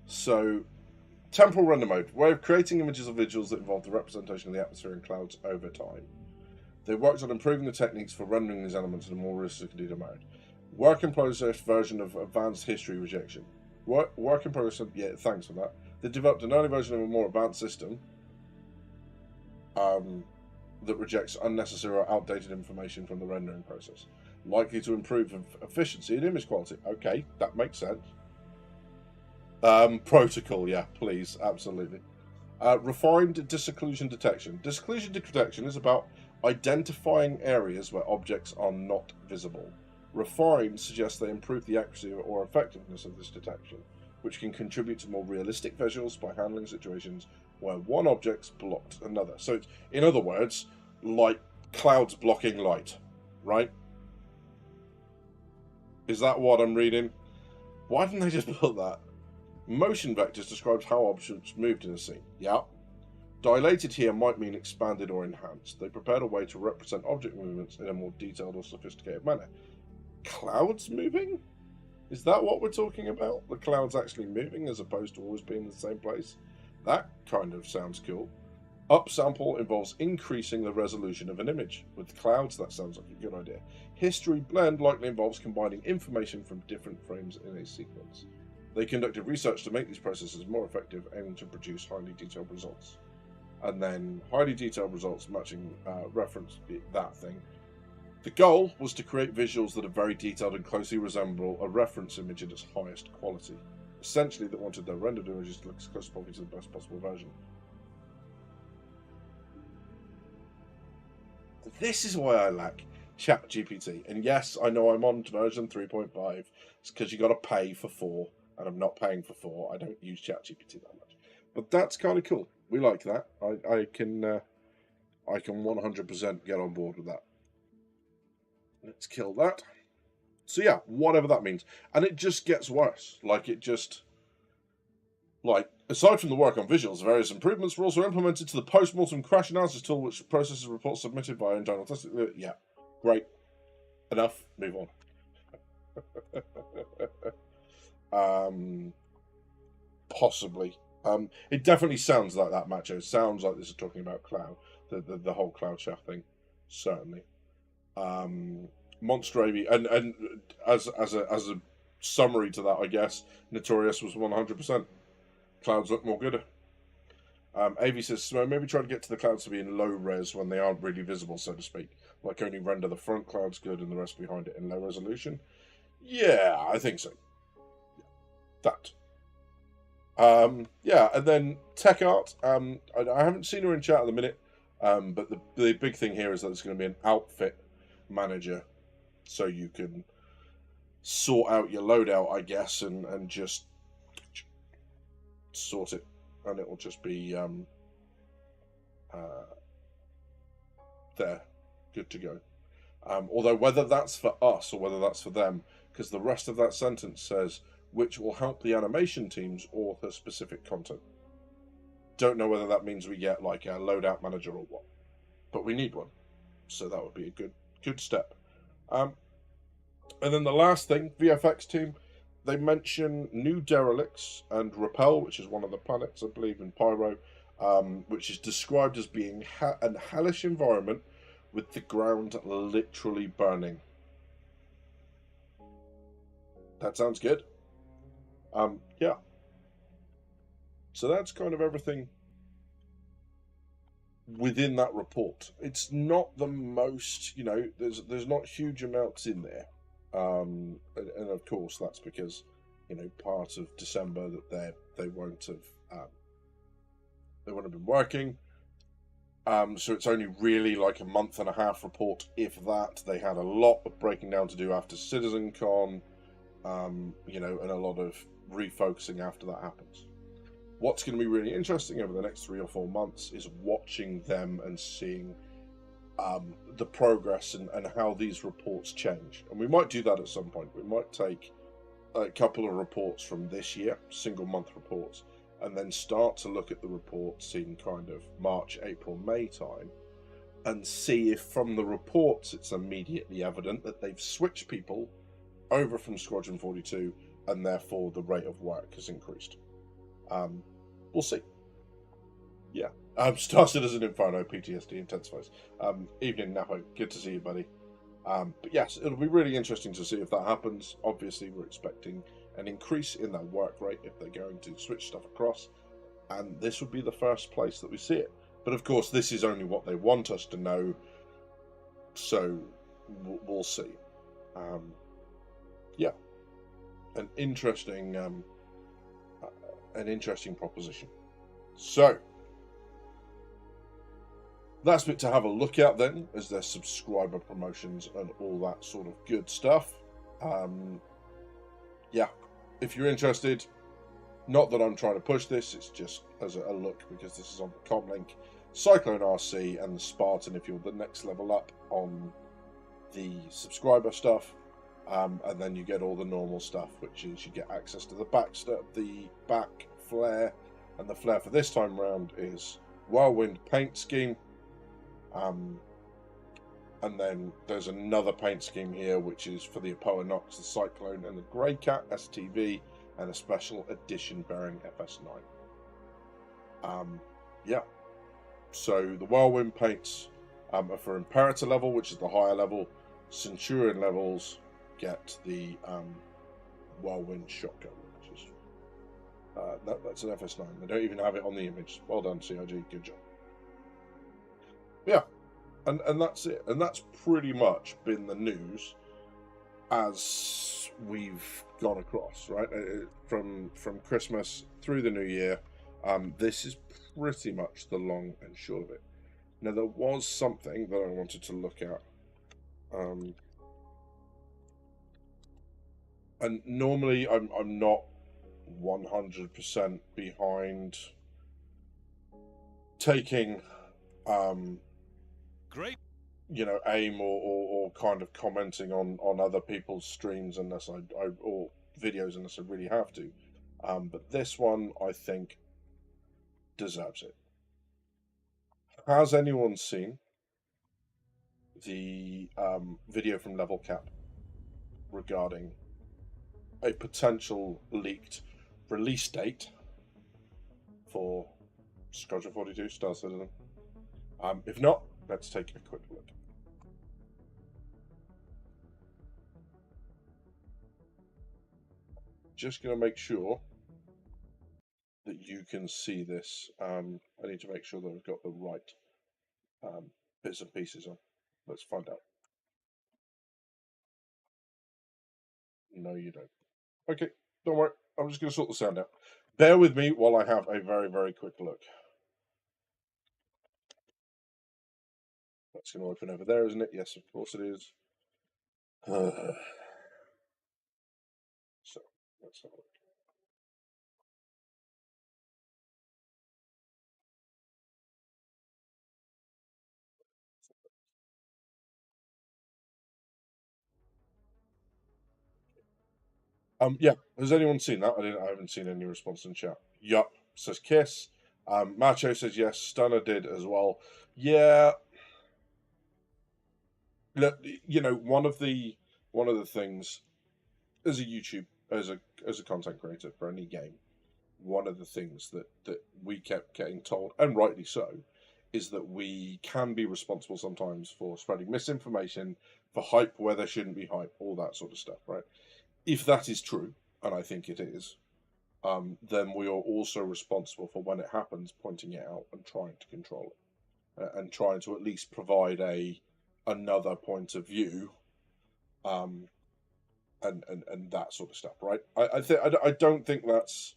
So, temporal render mode, way of creating images of visuals that involve the representation of the atmosphere and clouds over time. They worked on improving the techniques for rendering these elements in a more realistic mode. Work in progress version of advanced history rejection. Work in progress, yeah, thanks for that. They developed an early version of a more advanced system that rejects unnecessary or outdated information from the rendering process. Likely to improve efficiency and image quality. Okay, that makes sense. Protocol, yeah, please, absolutely. Refined disocclusion detection. Disocclusion detection is about identifying areas where objects are not visible. Refined suggests they improve the accuracy or effectiveness of this detection, which can contribute to more realistic visuals by handling situations where one object's blocked another. So, it's, in other words, like clouds blocking light, right? Is that what I'm reading? Why didn't they just put that? Motion vectors describes how objects moved in a scene. Yeah. Dilated here might mean expanded or enhanced. They prepared a way to represent object movements in a more detailed or sophisticated manner. Clouds moving? Is that what we're talking about? The clouds actually moving as opposed to always being in the same place? That kind of sounds cool. Upsample involves increasing the resolution of an image. With clouds, that sounds like a good idea. History blend likely involves combining information from different frames in a sequence. They conducted research to make these processes more effective, aiming to produce highly detailed results. And then highly detailed results matching reference that thing. The goal was to create visuals that are very detailed and closely resemble a reference image in its highest quality. Essentially, they wanted their rendered images to look as close to the best possible version. This is why I like ChatGPT. And yes, I know I'm on version 3.5. It's because you got to pay for 4, and I'm not paying for 4. I don't use ChatGPT that much, but that's kind of cool. We like that. I can 100% get on board with that. Let's kill that. So yeah, whatever that means, and it just gets worse. Aside from the work on visuals, various improvements were also implemented to the post-mortem crash analysis tool, which processes reports submitted by internal testing. Yeah, great. Enough. Move on. Possibly. It definitely sounds like that, Macho. It sounds like this is talking about cloud, the whole cloud shaft thing. Certainly. Monster AV, and as a summary to that, I guess Notorious was 100%. Clouds look more good. AV says, so maybe try to get to the clouds to be in low res when they aren't really visible, so to speak. Like only render the front clouds good and the rest behind it in low resolution. Yeah, I think so. That. Yeah, and then Tech Art. I haven't seen her in chat at the minute, but the big thing here is that there's going to be an outfit manager, so you can sort out your loadout, I guess, and just sort it, and it will just be there, good to go. Although whether that's for us or whether that's for them, because the rest of that sentence says, which will help the animation teams author specific content. Don't know whether that means we get like a loadout manager or what, but we need one, so that would be a good step. And then the last thing, VFX team, they mention new derelicts and Repel, which is one of the planets, I believe, in Pyro, which is described as being a hellish environment with the ground literally burning. That sounds good. Yeah. So that's kind of everything within that report. It's not the most, there's not huge amounts in there. And of course that's because, part of December that they won't have been working. So it's only really like a month and a half report, if that. They had a lot of breaking down to do after CitizenCon, you know, and a lot of refocusing after that happens. What's going to be really interesting over the next 3 or 4 months is watching them and seeing the progress and how these reports change. And we might do that at some point. We might take a couple of reports from this year, single month reports, and then start to look at the reports in kind of March, April, May time, and see if from the reports it's immediately evident that they've switched people over from Squadron 42 and therefore the rate of work has increased. We'll see. Yeah. Star Citizen Inferno, PTSD intensifies. Evening, Napo. Good to see you, buddy. But yes, it'll be really interesting to see if that happens. Obviously, we're expecting an increase in that work rate if they're going to switch stuff across, and this would be the first place that we see it. But of course, this is only what they want us to know, so we'll see. Yeah, an interesting proposition. So that's bit to have a look at then, as their subscriber promotions and all that sort of good stuff. Yeah, if you're interested, not that I'm trying to push this, it's just as a look because this is on the comlink. Cyclone RC and the Spartan if you're the next level up on the subscriber stuff. And then you get all the normal stuff, which is you get access to the back flare, and the flare for this time round is Whirlwind paint scheme. And then there's another paint scheme here, which is for the Apoa Nox, the Cyclone, and the Grey Cat STV, and a special edition bearing FS9. Yeah. So the Whirlwind paints are for Imperator level, which is the higher level. Centurion levels get the Whirlwind shotgun, which is that's an FS9. They don't even have it on the image. Well done, CIG. Good job. Yeah. And that's it. And that's pretty much been the news as we've gone across, right? From Christmas through the new year. This is pretty much the long and short of it. Now, there was something that I wanted to look at. And normally I'm not 100% behind taking great, you know, aim or kind of commenting on other people's streams unless I or videos unless I really have to. But this one I think deserves it. Has anyone seen the video from Level Cap regarding a potential leaked release date for Squadron 42 Star Citizen? If not, let's take a quick look. Just going to make sure that you can see this. I need to make sure that I've got the right bits and pieces on. Let's find out. No, you don't. Okay, don't worry. I'm just going to sort the sound out. Bear with me while I have a very, very quick look. That's going to open over there, isn't it? Yes, of course it is. So, let's have a look. Yeah, has anyone seen that? I haven't seen any response in chat. Yup, says Kiss. Macho says yes. Stunner did as well. Yeah. Look, you know, one of the things as a YouTube as a content creator for any game, one of the things that we kept getting told, and rightly so, is that we can be responsible sometimes for spreading misinformation, for hype where there shouldn't be hype, all that sort of stuff, right? If that is true, and I think it is, then we are also responsible for when it happens, pointing it out and trying to control it, and trying to at least provide another point of view, and that sort of stuff, right? I don't think that's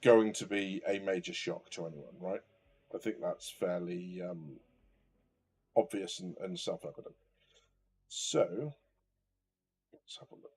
going to be a major shock to anyone, right? I think that's fairly obvious and self-evident. So let's have a look.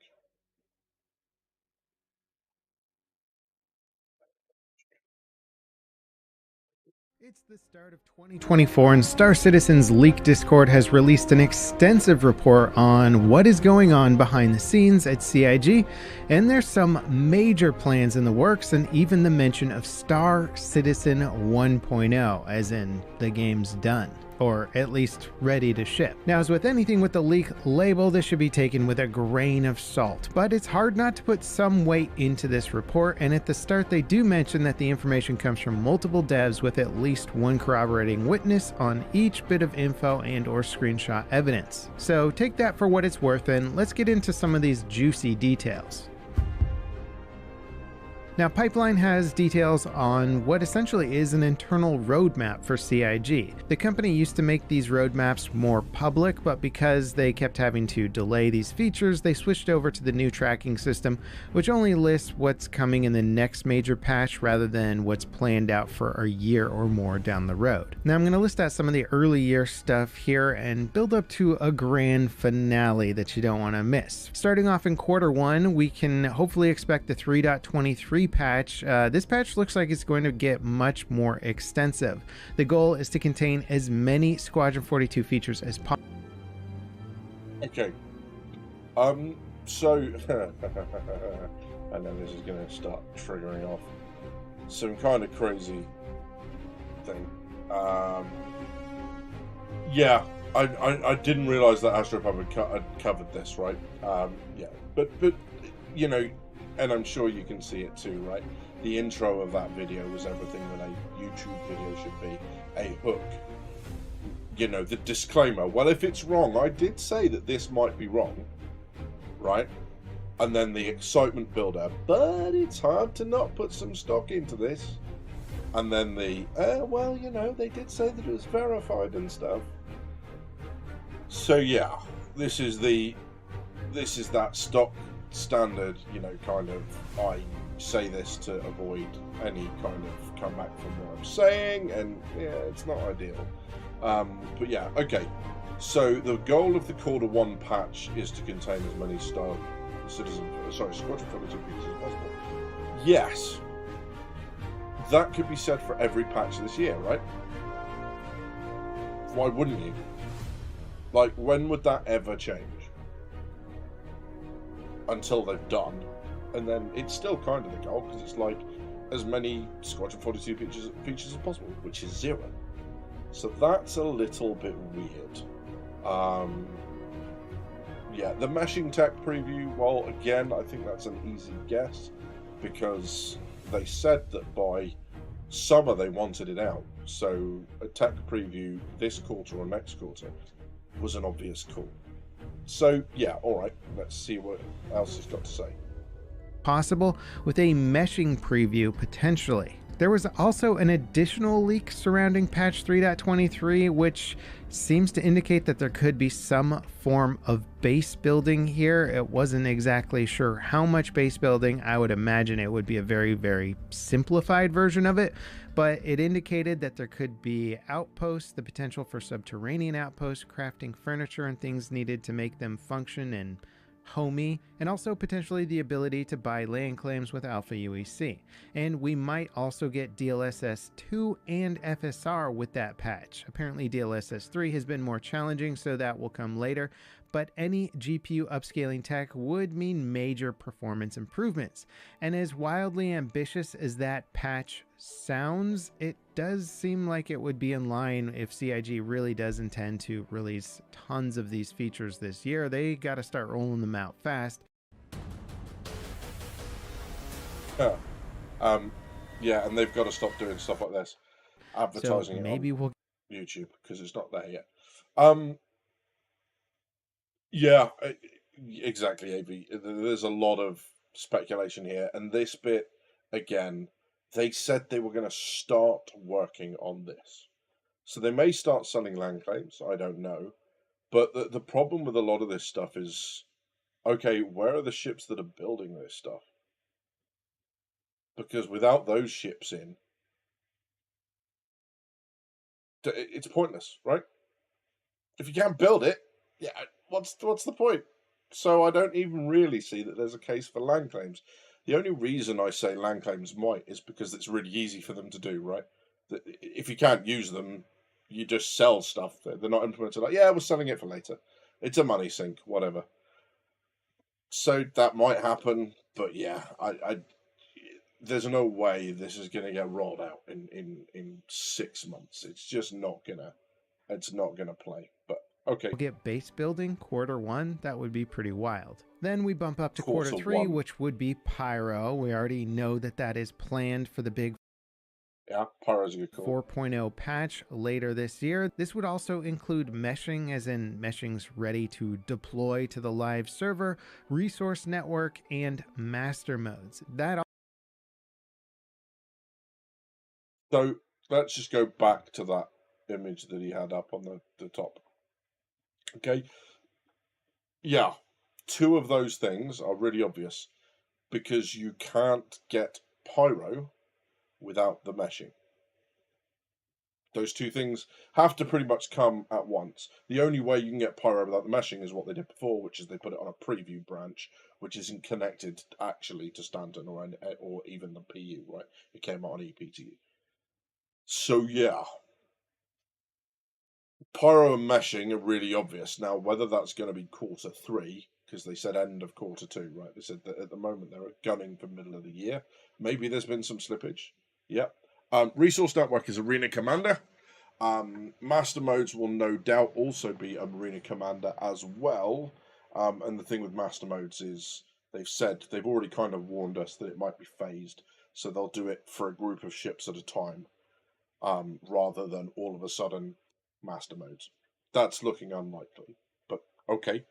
It's the start of 2024, and Star Citizen's Leak Discord has released an extensive report on what is going on behind the scenes at CIG, and there's some major plans in the works, and even the mention of Star Citizen 1.0, as in the game's done, or at least ready to ship. Now, as with anything with the leak label, this should be taken with a grain of salt, but it's hard not to put some weight into this report, and at the start they do mention that the information comes from multiple devs with at least one corroborating witness on each bit of info and or screenshot evidence. So take that for what it's worth, and let's get into some of these juicy details. Now, Pipeline has details on what essentially is an internal roadmap for CIG. The company used to make these roadmaps more public, but because they kept having to delay these features, they switched over to the new tracking system, which only lists what's coming in the next major patch rather than what's planned out for a year or more down the road. Now, I'm going to list out some of the early year stuff here and build up to a grand finale that you don't want to miss. Starting off in Q1, we can hopefully expect the 3.23 patch. This patch looks like it's going to get much more extensive. The goal is to contain as many Squadron 42 features as possible. Okay. So, and then this is going to start triggering off some kind of crazy thing. Yeah, I didn't realize that Astropub had covered this, right? Yeah, but you know, and I'm sure you can see it too, right? The intro of that video was everything that a YouTube video should be. A hook. You know, the disclaimer. Well, if it's wrong, I did say that this might be wrong, right? And then the excitement builder, but it's hard to not put some stock into this. And then the, well, you know, they did say that it was verified and stuff. So yeah, this is that stock standard, you know, kind of, I say this to avoid any kind of comeback from what I'm saying, and yeah, it's not ideal. But yeah, okay. So the goal of the Q1 patch is to contain as many Squadron 42 features as possible. Yes, that could be said for every patch this year, right? Why wouldn't you? Like, when would that ever change? Until they've done, and then it's still kind of the goal, because it's like as many Squadron 42 features as possible, which is 0. So that's a little bit weird. Yeah, the meshing tech preview, well, again, I think that's an easy guess, because they said that by summer they wanted it out, so a tech preview this quarter or next quarter was an obvious call. So yeah, all right, let's see what else he's got to say. Possible with a meshing preview potentially. There was also an additional leak surrounding patch 3.23, which seems to indicate that there could be some form of base building here. It wasn't exactly sure how much base building. I would imagine it would be a very, very simplified version of it, but it indicated that there could be outposts, the potential for subterranean outposts, crafting furniture and things needed to make them function and homey, and also potentially the ability to buy land claims with Alpha UEC. And we might also get DLSS 2 and FSR with that patch. Apparently DLSS 3 has been more challenging, so that will come later, but any GPU upscaling tech would mean major performance improvements. And as wildly ambitious as that patch sounds, it does seem like it would be in line if CIG really does intend to release tons of these features this year. They got to start rolling them out fast. Yeah, and they've got to stop doing stuff like this, advertising so maybe it on we'll YouTube, because it's not there yet. Yeah, exactly, AV. There's a lot of speculation here, and this bit, again, they said they were going to start working on this. So they may start selling land claims, I don't know. But the problem with a lot of this stuff is, okay, where are the ships that are building this stuff? Because without those ships in, it's pointless, right? If you can't build it, yeah, what's the point? So I don't even really see that there's a case for land claims. The only reason I say land claims might is because it's really easy for them to do, right? If you can't use them, you just sell stuff. They're not implemented like, yeah, we're selling it for later. It's a money sink, whatever. So that might happen, but yeah, there's no way this is going to get rolled out in 6 months. It's just not gonna. It's not gonna play. But okay. We'll get base building Q1. That would be pretty wild. Then we bump up to Quarter Q3, one. which would be Pyro. We already know that that is planned for the big Yeah, Pyro's a good call. 4.0 patch later this year. This would also include meshing, as in meshing's ready to deploy to the live server, resource network, and master modes. So let's just go back to that image that he had up on the top. Okay. Yeah, 2 of those things are really obvious because you can't get Pyro without the meshing. Those 2 things have to pretty much come at once. The only way you can get Pyro without the meshing is what they did before, which is they put it on a preview branch, which isn't connected actually to Stanton or even the PU, right? It came out on EPTU. So yeah, Pyro and meshing are really obvious. Now, whether that's going to be Q3, because they said end of Q2, right? They said that at the moment they're gunning for middle of the year. Maybe there's been some slippage. Yep. Resource Network is Arena Commander. Master modes will no doubt also be a Arena Commander as well. And the thing with Master modes is they've already kind of warned us that it might be phased. So they'll do it for a group of ships at a time, rather than all of a sudden master modes. That's looking unlikely, but okay.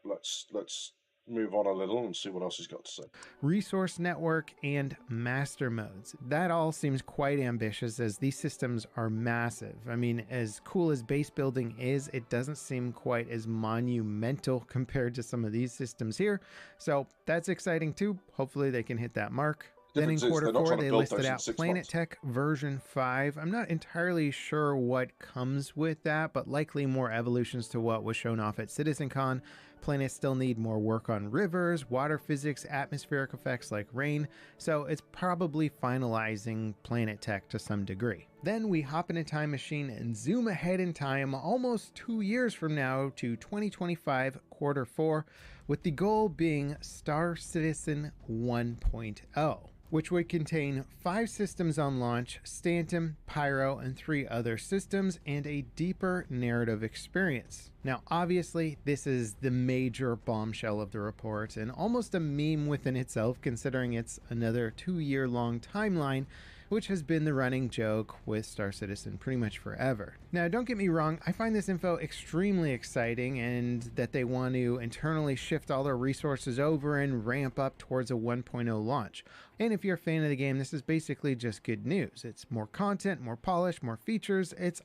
Let's move on a little and see what else he's got to say. Resource network and master modes. That all seems quite ambitious, as these systems are massive. I mean, as cool as base building is, it doesn't seem quite as monumental compared to some of these systems here. So that's exciting too. Hopefully they can hit that mark. Then in Q4, they listed out Planet Tech version 5. I'm not entirely sure what comes with that, but likely more evolutions to what was shown off at CitizenCon. Planets still need more work on rivers, water physics, atmospheric effects like rain, so it's probably finalizing Planet Tech to some degree. Then we hop in a time machine and zoom ahead in time almost 2 years from now to 2025 Q4, with the goal being Star Citizen 1.0. which would contain 5 systems on launch, Stanton, Pyro, and 3 other systems, and a deeper narrative experience. Now, obviously, this is the major bombshell of the report, and almost a meme within itself, considering it's another 2-year-long timeline, which has been the running joke with Star Citizen pretty much forever. Now, don't get me wrong, I find this info extremely exciting, and that they want to internally shift all their resources over and ramp up towards a 1.0 launch. And if you're a fan of the game, this is basically just good news. It's more content, more polish, more features. It's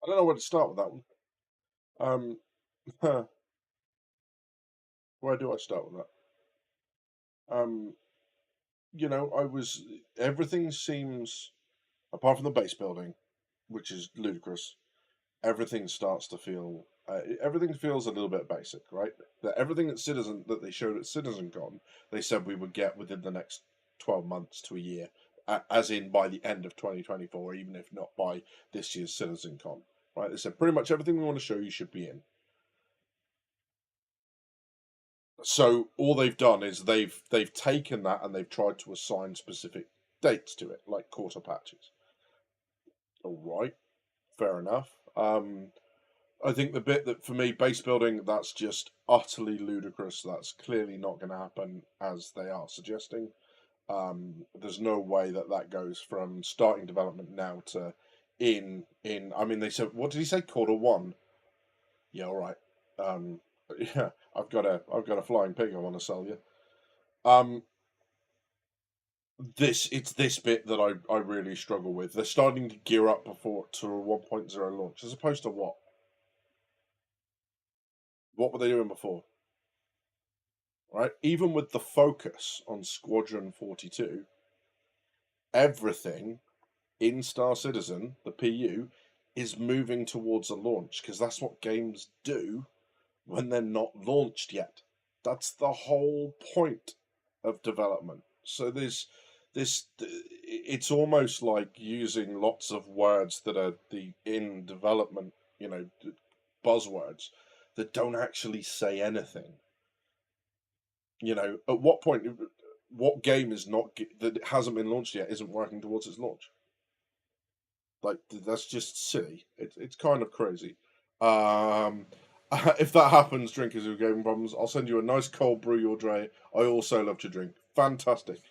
I don't know where to start with that one. Where do I start with that? Everything seems, apart from the base building, which is ludicrous, everything starts to feel, everything feels a little bit basic, right? That everything that they showed at CitizenCon, they said we would get within the next 12 months to a year, as in by the end of 2024, even if not by this year's CitizenCon, right? They said pretty much everything we want to show you should be in. So all they've done is they've taken that and they've tried to assign specific dates to it, like quarter patches. All right, fair enough. I think the bit that, for me, base building, that's just utterly ludicrous. That's clearly not going to happen, as they are suggesting. There's no way that goes from starting development now to I mean, they said, what did he say? Q1. Yeah, all right. Yeah, I've got a flying pig I want to sell you. It's this bit that I really struggle with. They're starting to gear up before to a 1.0 launch, as opposed to what? What were they doing before? Right? Even with the focus on Squadron 42, everything in Star Citizen, the PU, is moving towards a launch, because that's what games do when they're not launched yet. That's the whole point of development. So it's almost like using lots of words that are the in development, buzzwords that don't actually say anything. At what point, what game is not that hasn't been launched yet isn't working towards its launch? Like, that's just silly. It's kind of crazy. Um, if that happens, drinkers who gaming problems, I'll send you a nice cold brew your Dre. I also love to drink. Fantastic.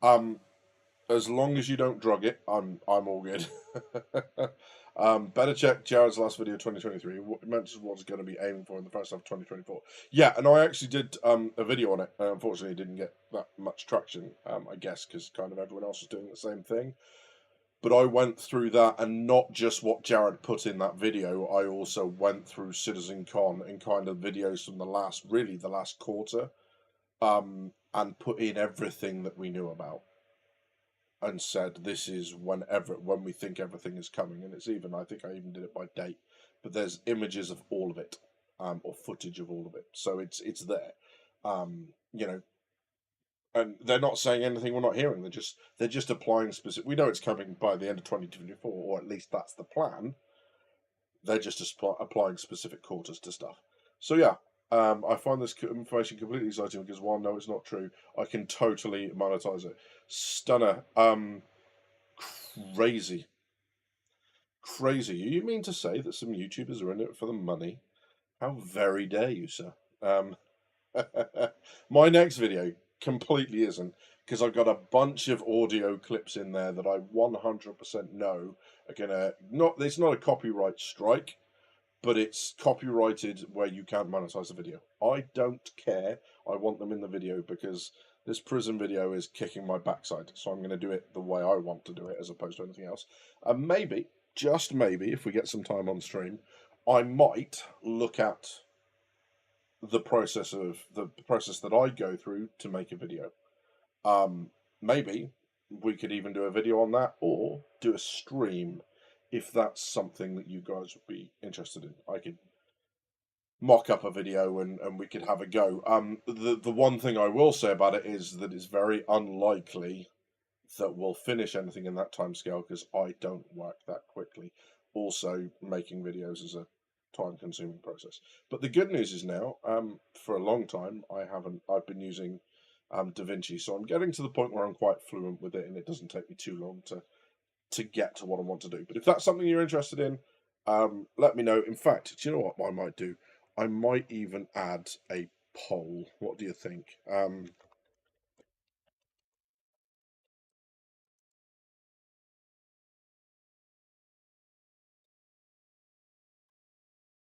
As long as you don't drug it, I'm all good. Better check Jared's last video, 2023. It mentions what it's going to be aiming for in the first half of 2024. Yeah, and I actually did a video on it. Unfortunately, it didn't get that much traction. I guess because kind of everyone else was doing the same thing. But I went through that, and not just what Jared put in that video. I also went through CitizenCon and kind of videos from the last quarter, and put in everything that we knew about, and said this is when we think everything is coming. And I think I even did it by date. But there's images of all of it, or footage of all of it, so it's there. And they're not saying anything we're not hearing. They're just applying specific. We know it's coming by the end of 2024, or at least that's the plan. They're just applying specific quarters to stuff. So yeah, I find this information completely exciting because while no, it's not true, I can totally monetize it. Stunner, crazy. You mean to say that some YouTubers are in it for the money? How very dare you, sir? My next video completely isn't, because I've got a bunch of audio clips in there that I 100% know are gonna it's not a copyright strike, but it's copyrighted where you can't monetize the video. I don't care. I want them in the video because this prison video is kicking my backside, so I'm going to do it the way I want to do it as opposed to anything else. And maybe, just maybe, if we get some time on stream, I might look at the process that I go through to make a video. Maybe we could even do a video on that, or do a stream if that's something that you guys would be interested in. I could mock up a video and we could have a go. The one thing I will say about it is that it's very unlikely that we'll finish anything in that time scale, because I don't work that quickly. Also, making videos is a time-consuming process. But the good news is now, for a long time, I've been using DaVinci, so I'm getting to the point where I'm quite fluent with it, and it doesn't take me too long to get to what I want to do. But if that's something you're interested in, let me know. In fact, do you know what I might do? I might even add a poll. What do you think?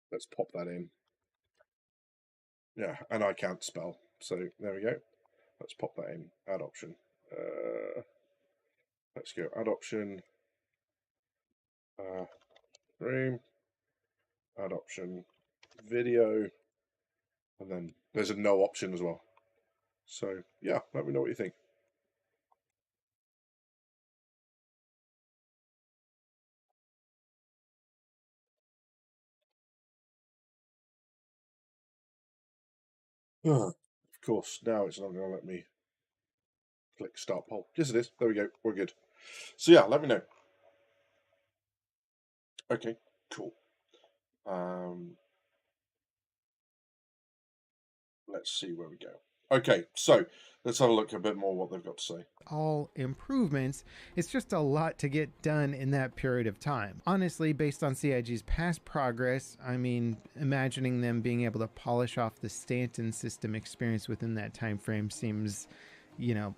Let's pop that in. Yeah, and I can't spell, so there we go. Let's pop that in. Add option. Let's go. Add option. Stream. Add option. Video. And then there's a no option as well. So yeah, let me know what you think. Of course, now it's not going to let me click start poll. Yes, it is. There we go. We're good. So yeah, let me know. Okay, cool. Let's see where we go. Okay, so let's have a look a bit more what they've got to say. All improvements, it's just a lot to get done in that period of time. Honestly, based on CIG's past progress, I mean, imagining them being able to polish off the Stanton system experience within that time frame seems,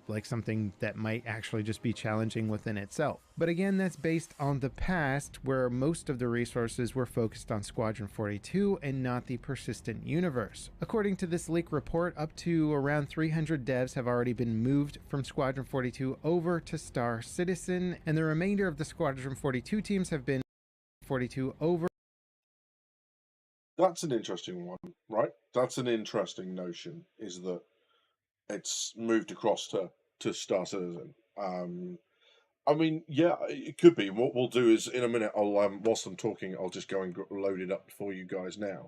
like something that might actually just be challenging within itself. But again, that's based on the past, where most of the resources were focused on Squadron 42 and not the persistent universe. According to this leak report, up to around 300 devs have already been moved from Squadron 42 over to Star Citizen, and the remainder of the Squadron 42 teams have been 42 over. That's an interesting one, right? That's an interesting notion, is that it's moved across to Star Citizen. I mean, yeah, it could be. What we'll do is, in a minute, I'll whilst I'm talking, I'll just go and load it up for you guys now.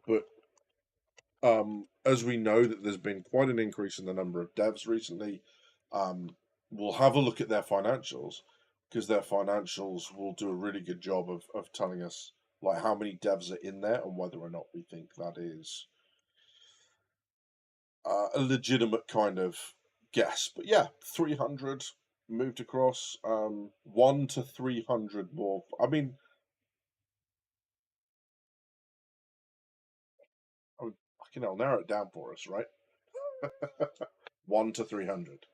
But as we know that there's been quite an increase in the number of devs recently, um, we'll have a look at their financials because their financials will do a really good job of telling us like how many devs are in there and whether or not we think that is a legitimate kind of guess. But yeah, 300 moved across, 1 to 300 more. I mean, fucking hell, narrow it down for us, right? 1 to 300.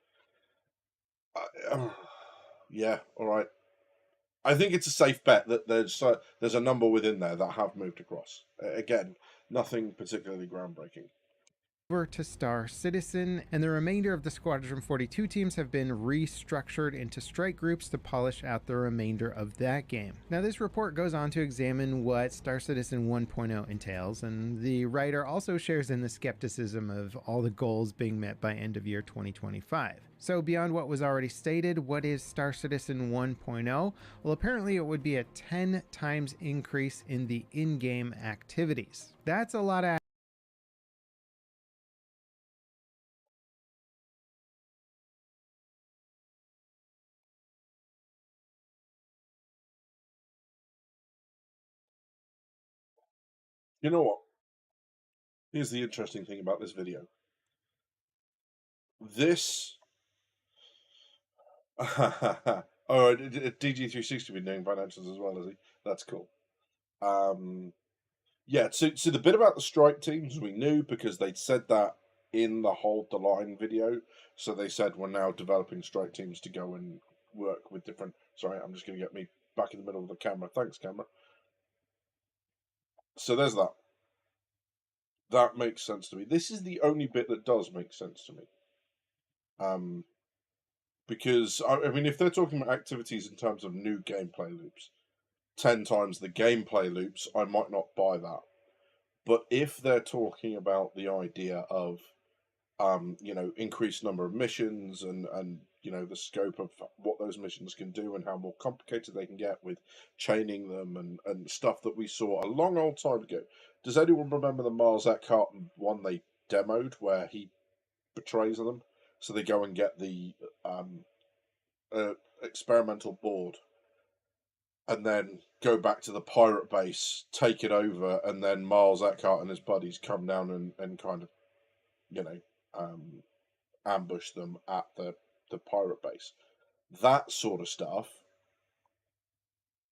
Yeah, all right. I think it's a safe bet that there's a number within there that have moved across. Again, nothing particularly groundbreaking. Over to Star Citizen, and the remainder of the Squadron 42 teams have been restructured into strike groups to polish out the remainder of that game. Now, this report goes on to examine what Star Citizen 1.0 entails, and the writer also shares in the skepticism of all the goals being met by end of year 2025. So, beyond what was already stated, what is Star Citizen 1.0? Well, apparently it would be a 10 times increase in the in-game activities. That's a lot of You know what? Here's the interesting thing about this video. This. Oh, DG360 been doing financials as well, has he? That's cool. Yeah, so the bit about the strike teams we knew because they'd said that in the Hold the Line video. So they said we're now developing strike teams to go and work with different. Sorry, I'm just going to get me back in the middle of the camera. Thanks, camera. So there's that. That makes sense to me. This is the only bit that does make sense to me. Because I mean, if they're talking about activities in terms of new gameplay loops, 10 times the gameplay loops, I might not buy that. But if they're talking about the idea of increased number of missions and the scope of what those missions can do and how more complicated they can get with chaining them and stuff that we saw a long old time ago. Does anyone remember the Mars Eckhart one they demoed where he betrays them? So they go and get the experimental board and then go back to the pirate base, take it over, and then Miles Eckhart and his buddies come down and kind of, you know, ambush them at the pirate base. That sort of stuff,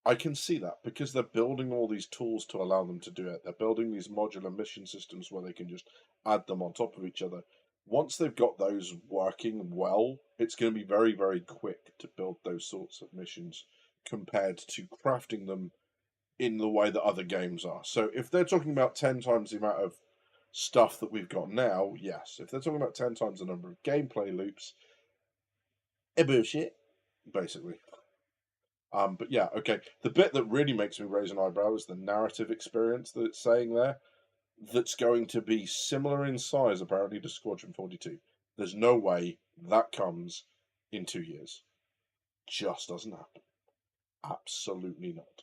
I can see that because they're building all these tools to allow them to do it. They're building these modular mission systems where they can just add them on top of each other. Once they've got those working well, it's going to be very, very quick to build those sorts of missions compared to crafting them in the way that other games are. So if they're talking about 10 times the amount of stuff that we've got now, yes. If they're talking about 10 times the number of gameplay loops, bullshit, basically. But yeah, okay. The bit that really makes me raise an eyebrow is the narrative experience that it's saying there. That's going to be similar in size, apparently, to Squadron 42. There's no way that comes in 2 years. Just doesn't happen. Absolutely not.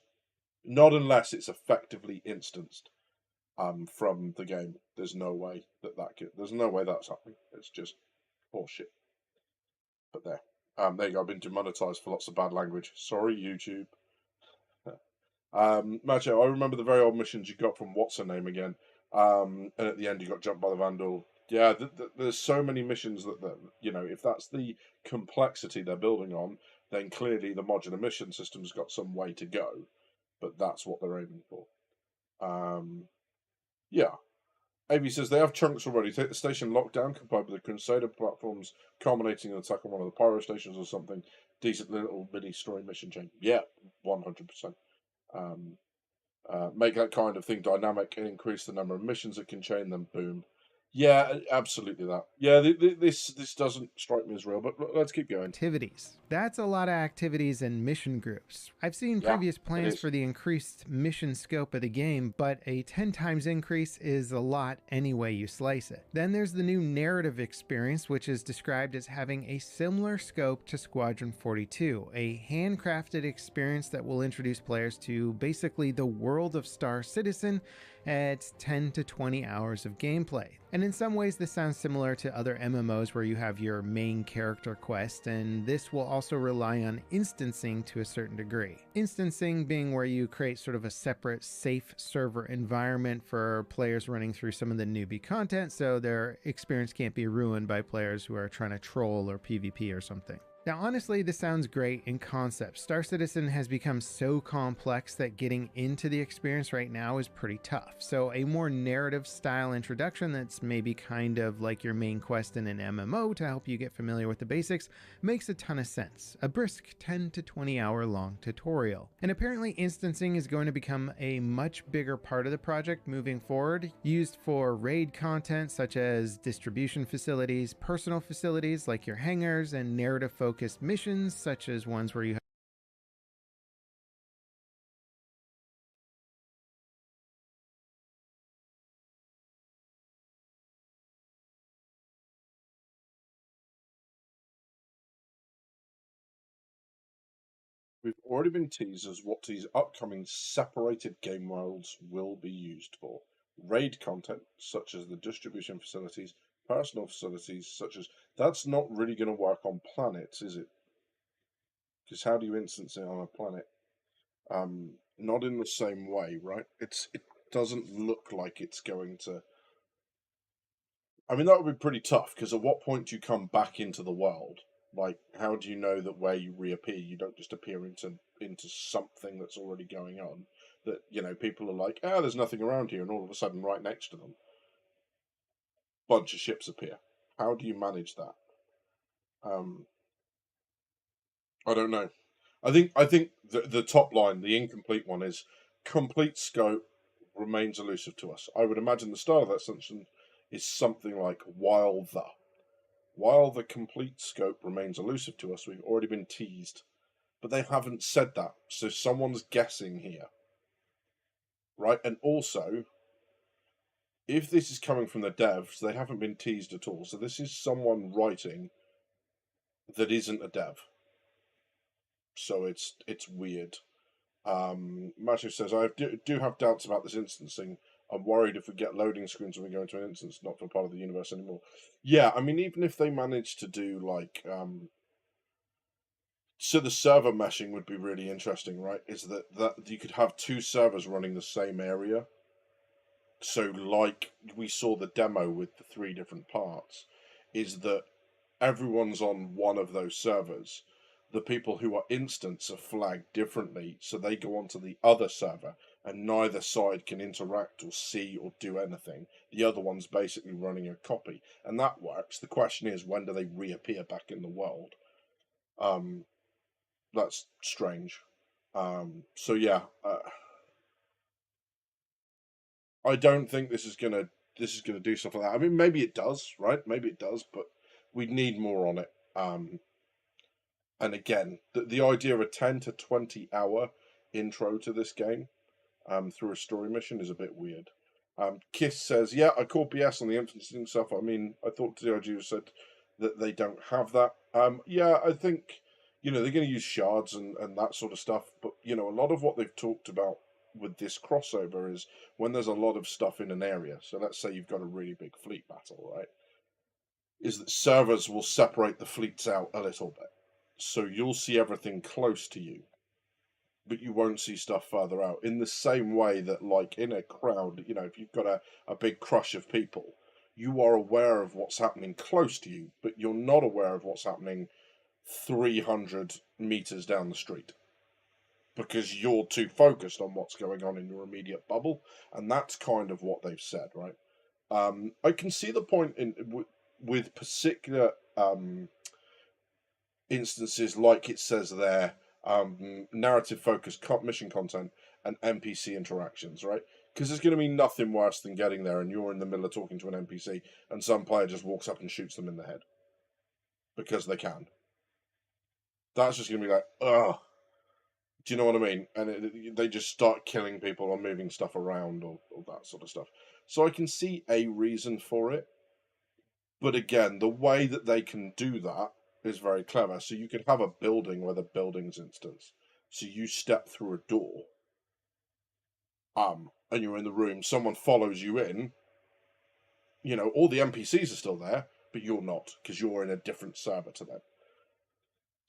Not unless it's effectively instanced from the game. There's no way there's no way that's happening. It's just horseshit. But there you go. I've been demonetized for lots of bad language. Sorry, YouTube. Macho, I remember the very old missions you got from what's her name again, and at the end you got jumped by the Vandal. Yeah, there's so many missions that if that's the complexity they're building on, then clearly the modular mission system's got some way to go, but that's what they're aiming for. Yeah. AV says they have chunks already. Take the station lockdown combined with the Crusader platforms culminating in an attack on one of the pyro stations or something. Decent little mini story mission chain. Yeah, 100%. Make that kind of thing dynamic and increase the number of missions that can chain them. Boom. Yeah, absolutely that. Yeah, this doesn't strike me as real, but let's keep going. Activities. That's a lot of activities and mission groups. I've seen Yeah, previous it plans is. for the increased mission scope of the game, but a 10 times increase is a lot any way you slice it. Then there's the new narrative experience, which is described as having a similar scope to Squadron 42, a handcrafted experience that will introduce players to basically the world of Star Citizen at 10 to 20 hours of gameplay. And in some ways, this sounds similar to other MMOs where you have your main character quest, and this will also rely on instancing to a certain degree. Instancing being where you create sort of a separate, safe server environment for players running through some of the newbie content, so their experience can't be ruined by players who are trying to troll or PvP or something. Now, honestly, this sounds great in concept. Star Citizen has become so complex that getting into the experience right now is pretty tough. So a more narrative style introduction that's maybe kind of like your main quest in an MMO to help you get familiar with the basics makes a ton of sense. A brisk 10 to 20 hour long tutorial. And apparently instancing is going to become a much bigger part of the project moving forward, used for raid content such as distribution facilities, personal facilities like your hangars, and narrative focused missions such as ones where you We've already been teased as what these upcoming separated game worlds will be used for. Raid content, such as the distribution facilities, personal facilities, such as... That's not really going to work on planets, is it? Because how do you instance it on a planet? Not in the same way, right? It doesn't look like it's going to... I mean, that would be pretty tough, because at what point do you come back into the world? Like, how do you know that where you reappear, you don't just appear into something that's already going on? That, you know, people are like, ah, there's nothing around here, and all of a sudden, right next to them, bunch of ships appear. How do you manage that? Um, I don't know. I think the top line, the incomplete one, is complete scope remains elusive to us. I would imagine the start of that sentence is something like while the complete scope remains elusive to us, we've already been teased. But they haven't said that, so someone's guessing here. Right? And also, if this is coming from the devs, they haven't been teased at all. So this is someone writing that isn't a dev. So it's weird. Matthew says, I do have doubts about this instancing. I'm worried if we get loading screens when we go into an instance, not for part of the universe anymore. Yeah, I mean, even if they manage to do like so the server meshing would be really interesting, right? Is that you could have two servers running the same area. So, like we saw the demo with the three different parts, is that everyone's on one of those servers. The people who are instants are flagged differently, so they go onto the other server, and neither side can interact or see or do anything. The other one's basically running a copy, and that works. The question is, when do they reappear back in the world? Um, that's strange. So yeah, I don't think this is gonna do stuff like that. I mean, maybe it does, right? Maybe it does, but we need more on it. And again, the idea of a 10 to 20 hour intro to this game through a story mission is a bit weird. Kiss says, yeah, I call BS on the infancy stuff. I mean, I thought DRG said that they don't have that. Yeah, I think, they're going to use shards and that sort of stuff. But, a lot of what they've talked about with this crossover is when there's a lot of stuff in an area. So let's say you've got a really big fleet battle, right? Is that servers will separate the fleets out a little bit. So you'll see everything close to you, but you won't see stuff further out. In the same way that, like, in a crowd, if you've got a big crush of people, you are aware of what's happening close to you, but you're not aware of what's happening 300 meters down the street because you're too focused on what's going on in your immediate bubble. And that's kind of what they've said, right? I can see the point with particular instances, like it says there, narrative focused mission content, and NPC interactions, right? Because there's going to be nothing worse than getting there and you're in the middle of talking to an NPC and some player just walks up and shoots them in the head because they can. That's just going to be like, ugh. Do you know what I mean? And they just start killing people or moving stuff around or that sort of stuff. So I can see a reason for it. But again, the way that they can do that is very clever. So you could have a building where the building's instance. So you step through a door, and you're in the room. Someone follows you in. You know, all the NPCs are still there, but you're not because you're in a different server to them.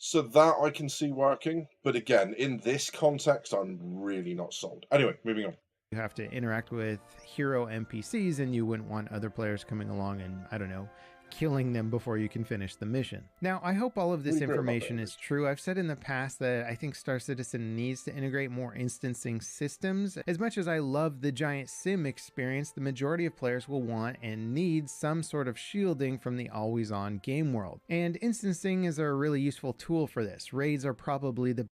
So that I can see working, but again, in this context, I'm really not sold. Anyway, moving on. You have to interact with hero NPCs, and you wouldn't want other players coming along and, I don't know, killing them before you can finish the mission. Now, I hope all of this information is true. I've said in the past that I think Star Citizen needs to integrate more instancing systems. As much as I love the giant sim experience, the majority of players will want and need some sort of shielding from the always-on game world. And instancing is a really useful tool for this. Raids are probably the...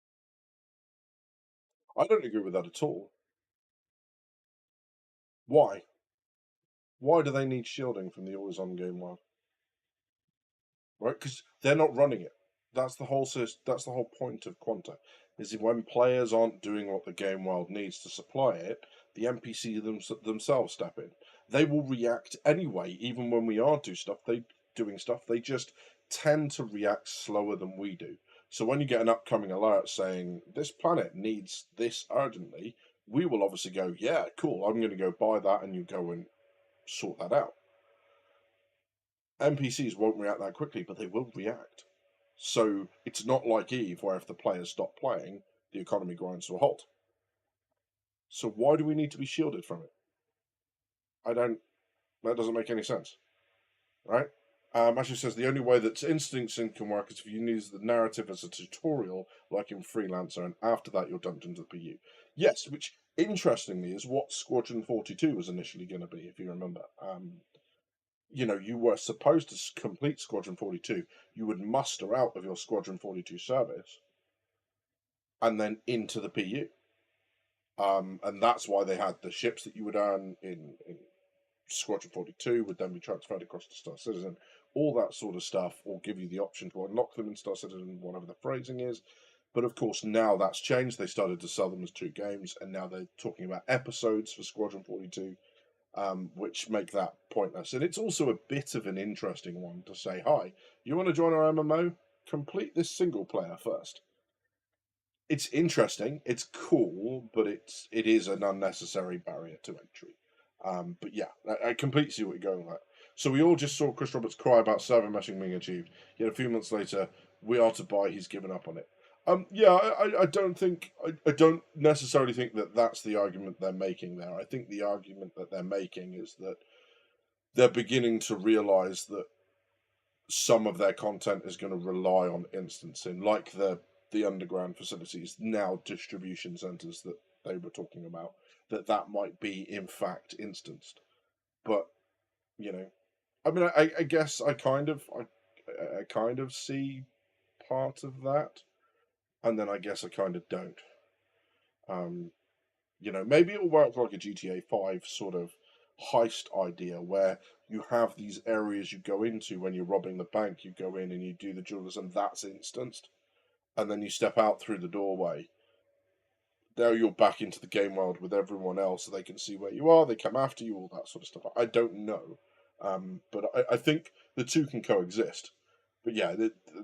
I don't agree with that at all. Why? Why do they need shielding from the always-on game world? Right, because they're not running it. That's the whole point of Quanta. Is when players aren't doing what the game world needs to supply it, the NPC themselves step in. They will react anyway, even when we are doing stuff. They just tend to react slower than we do. So when you get an upcoming alert saying this planet needs this urgently, we will obviously go, yeah, cool. I'm going to go buy that, and you go and sort that out. NPCs won't react that quickly, but they will react. So it's not like EVE, where if the players stop playing, the economy grinds to a halt. So why do we need to be shielded from it? That doesn't make any sense, right? Actually says the only way that instancing can work is if you use the narrative as a tutorial, like in Freelancer, and after that you're dumped into the PU. Yes, which interestingly is what Squadron 42 was initially going to be, if you remember. You know, you were supposed to complete Squadron 42. You would muster out of your Squadron 42 service and then into the PU. And that's why they had the ships that you would earn in Squadron 42 would then be transferred across to Star Citizen. All that sort of stuff, or give you the option to unlock them in Star Citizen, whatever the phrasing is. But of course, now that's changed. They started to sell them as 2 games, and now they're talking about episodes for Squadron 42. Which make that pointless. And it's also a bit of an interesting one to say, hi, you want to join our MMO? Complete this single player first. It's interesting, it's cool, but it is an unnecessary barrier to entry. But yeah, I completely see what you're going with. So we all just saw Chris Roberts cry about server meshing being achieved, yet a few months later, we are to buy, he's given up on it. Yeah, I don't necessarily think that that's the argument they're making there. I think the argument that they're making is that they're beginning to realize that some of their content is going to rely on instancing, like the underground facilities, now distribution centers that they were talking about, that might be in fact instanced. But, you know, I mean, I guess I kind of see part of that. And then I guess I kind of don't. You know, maybe it'll work like a GTA 5 sort of heist idea where you have these areas you go into when you're robbing the bank. You go in and you do the jewelers, and that's instanced. And then you step out through the doorway. There you're back into the game world with everyone else, so they can see where you are. They come after you, all that sort of stuff. I don't know, but I think the two can coexist. But yeah,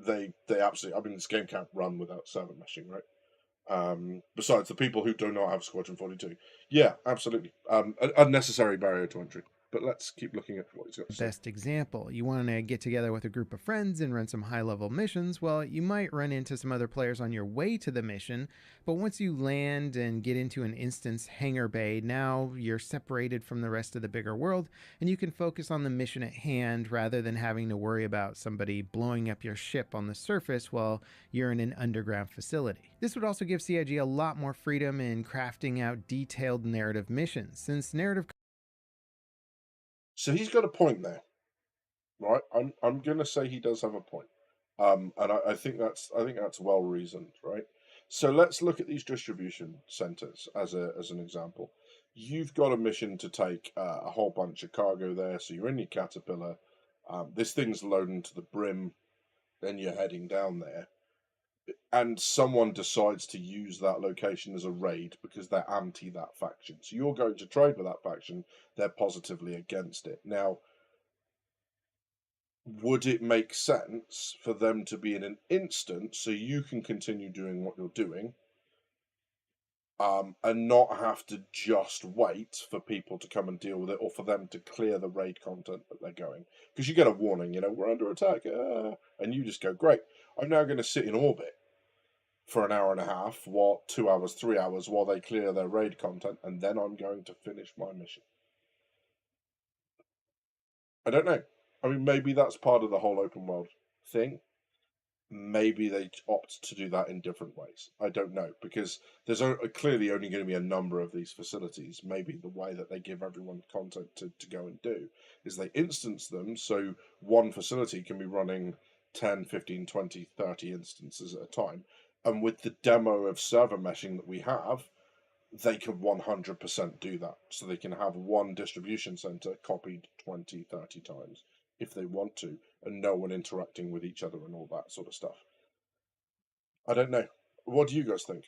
they absolutely. I mean, this game can't run without server meshing, right? Besides the people who do not have Squadron 42. Yeah, absolutely. An unnecessary barrier to entry. But let's keep looking at what he's got to say. Best example, you want to get together with a group of friends and run some high-level missions. Well, you might run into some other players on your way to the mission, but once you land and get into an instance hangar bay, now you're separated from the rest of the bigger world, and you can focus on the mission at hand rather than having to worry about somebody blowing up your ship on the surface while you're in an underground facility. This would also give CIG a lot more freedom in crafting out detailed narrative missions, since narrative... So he's got a point there, right? I'm going to say he does have a point, and I think that's well reasoned, right? So let's look at these distribution centers as an example. You've got a mission to take a whole bunch of cargo there, so you're in your Caterpillar. This thing's loading to the brim, then you're heading down there, and someone decides to use that location as a raid because they're anti that faction. So you're going to trade with that faction, they're positively against it. Now, would it make sense for them to be in an instant so you can continue doing what you're doing, and not have to just wait for people to come and deal with it, or for them to clear the raid content that they're going? Because you get a warning, we're under attack, and you just go, great, I'm now going to sit in orbit for an hour and a half, 2 hours, 3 hours, while they clear their raid content, and then I'm going to finish my mission. I don't know. I mean, maybe that's part of the whole open world thing. Maybe they opt to do that in different ways. I don't know, because there's clearly only going to be a number of these facilities. Maybe the way that they give everyone content to go and do is they instance them, so one facility can be running 10, 15, 20, 30 instances at a time. And with the demo of server meshing that we have, they can 100% do that. So they can have one distribution center copied 20, 30 times if they want to, and no one interacting with each other and all that sort of stuff. I don't know. What do you guys think?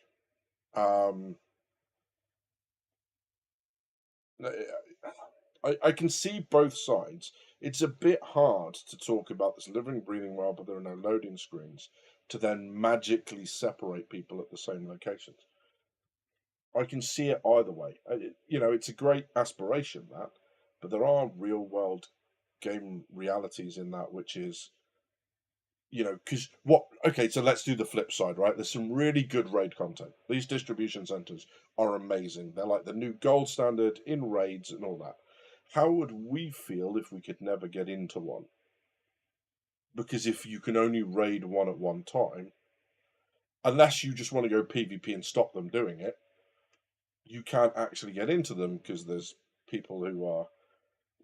I can see both sides. It's a bit hard to talk about this living, breathing world, but there are no loading screens, to then magically separate people at the same locations. I can see it either way. It's a great aspiration, that, but there are real world game realities in that, which is, because okay, so let's do the flip side, right? There's some really good raid content. These distribution centers are amazing. They're like the new gold standard in raids and all that. How would we feel if we could never get into one? Because if you can only raid one at one time, unless you just want to go PvP and stop them doing it, you can't actually get into them because there's people who are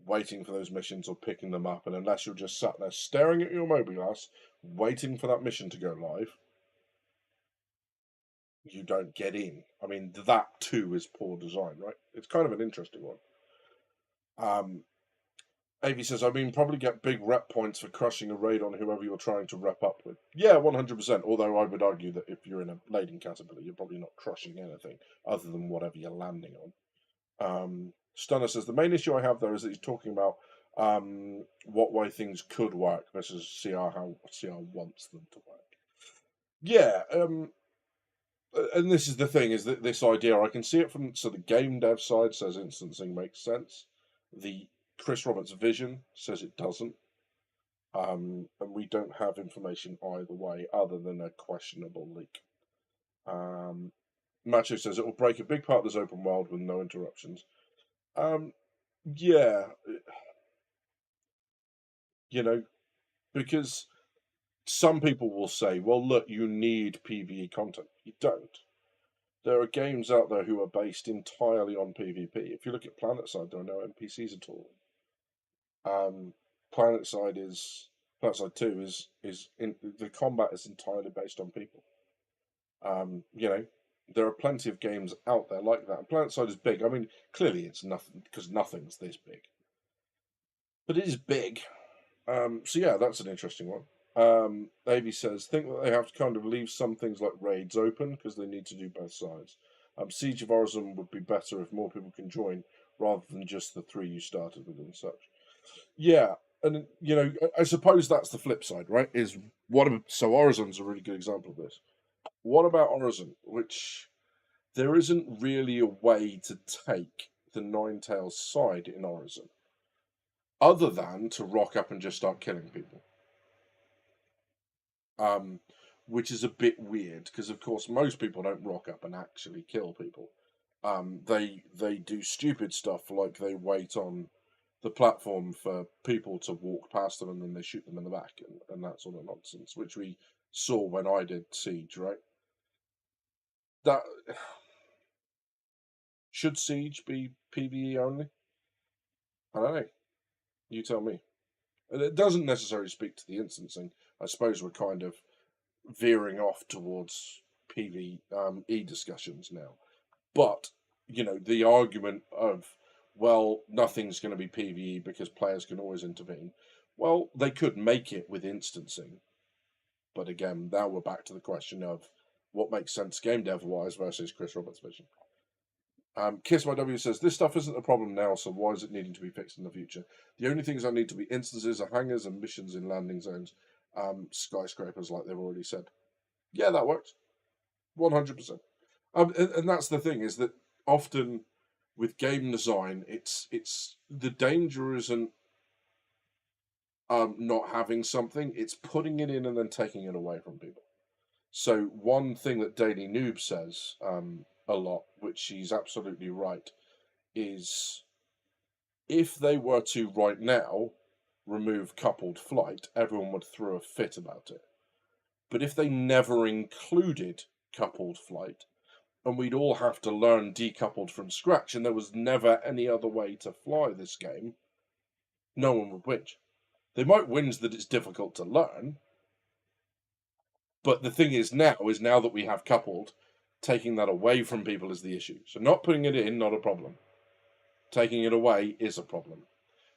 waiting for those missions or picking them up, and unless you're just sat there staring at your mobilas waiting for that mission to go live, you don't get in. I mean, that too is poor design, right? It's kind of an interesting one. Avi says, I mean, probably get big rep points for crushing a raid on whoever you're trying to rep up with. Yeah, 100%. Although I would argue that if you're in a lading Caterpillar, you're probably not crushing anything other than whatever you're landing on. Stunner says, the main issue I have there is that he's talking about what way things could work versus how CR wants them to work. Yeah, and this is the thing, is that this idea, I can see it from, so the game dev side says instancing makes sense. The Chris Roberts vision says it doesn't. And we don't have information either way other than a questionable leak. Macho says it will break a big part of this open world with no interruptions. Yeah, because some people will say, well, look, you need PvE content. You don't. There are games out there who are based entirely on PvP. If you look at PlanetSide, there are no NPCs at all. PlanetSide 2 is the combat is entirely based on people. There are plenty of games out there like that. And PlanetSide is big. I mean, clearly it's nothing, because nothing's this big, but it is big. So yeah, that's an interesting one. Avy says, think that they have to kind of leave some things like raids open because they need to do both sides. Siege of Orison would be better if more people can join rather than just the 3 you started with and such. Yeah, and I suppose that's the flip side, right? So Orison's a really good example of this. What about Orison, which there isn't really a way to take the Ninetales side in Orison, other than to rock up and just start killing people. Which is a bit weird, because of course most people don't rock up and actually kill people. They do stupid stuff, like they wait on the platform for people to walk past them and then they shoot them in the back and that sort of nonsense, which we saw when I did Siege, right? That should Siege be PvE only? I don't know. You tell me. And it doesn't necessarily speak to the instancing. I suppose we're kind of veering off towards PvE discussions now. But, you know, the argument of, well, nothing's going to be PvE because players can always intervene. Well, they could make it with instancing. But again, now we're back to the question of what makes sense game dev-wise versus Chris Roberts' vision. Kiss My W says, this stuff isn't a problem now, so why is it needing to be fixed in the future? The only things I need to be instances are hangars and missions in landing zones, skyscrapers, like they've already said. Yeah, that works. 100%. And that's the thing, is that often with game design, it's the danger isn't not having something, it's putting it in and then taking it away from people. So one thing that Daily Noob says a lot, which she's absolutely right, is if they were to right now remove coupled flight, everyone would throw a fit about it. But if they never included coupled flight, and we'd all have to learn decoupled from scratch, and there was never any other way to fly this game, no one would whinge. They might whinge that it's difficult to learn, but the thing is now that we have coupled, taking that away from people is the issue. So not putting it in, not a problem. Taking it away is a problem.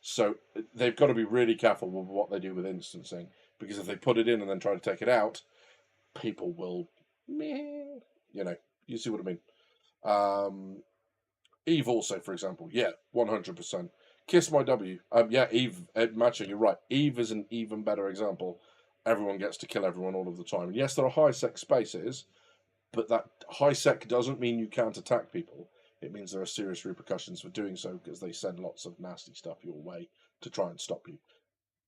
So they've got to be really careful with what they do with instancing, because if they put it in and then try to take it out, people will, you know, you see what I mean. Eve also, for example, yeah, 100%. Kiss My W. Yeah, Eve, matching, you're right. Eve is an even better example. Everyone gets to kill everyone all of the time. And yes, there are high-sec spaces, but that high-sec doesn't mean you can't attack people. It means there are serious repercussions for doing so, because they send lots of nasty stuff your way to try and stop you.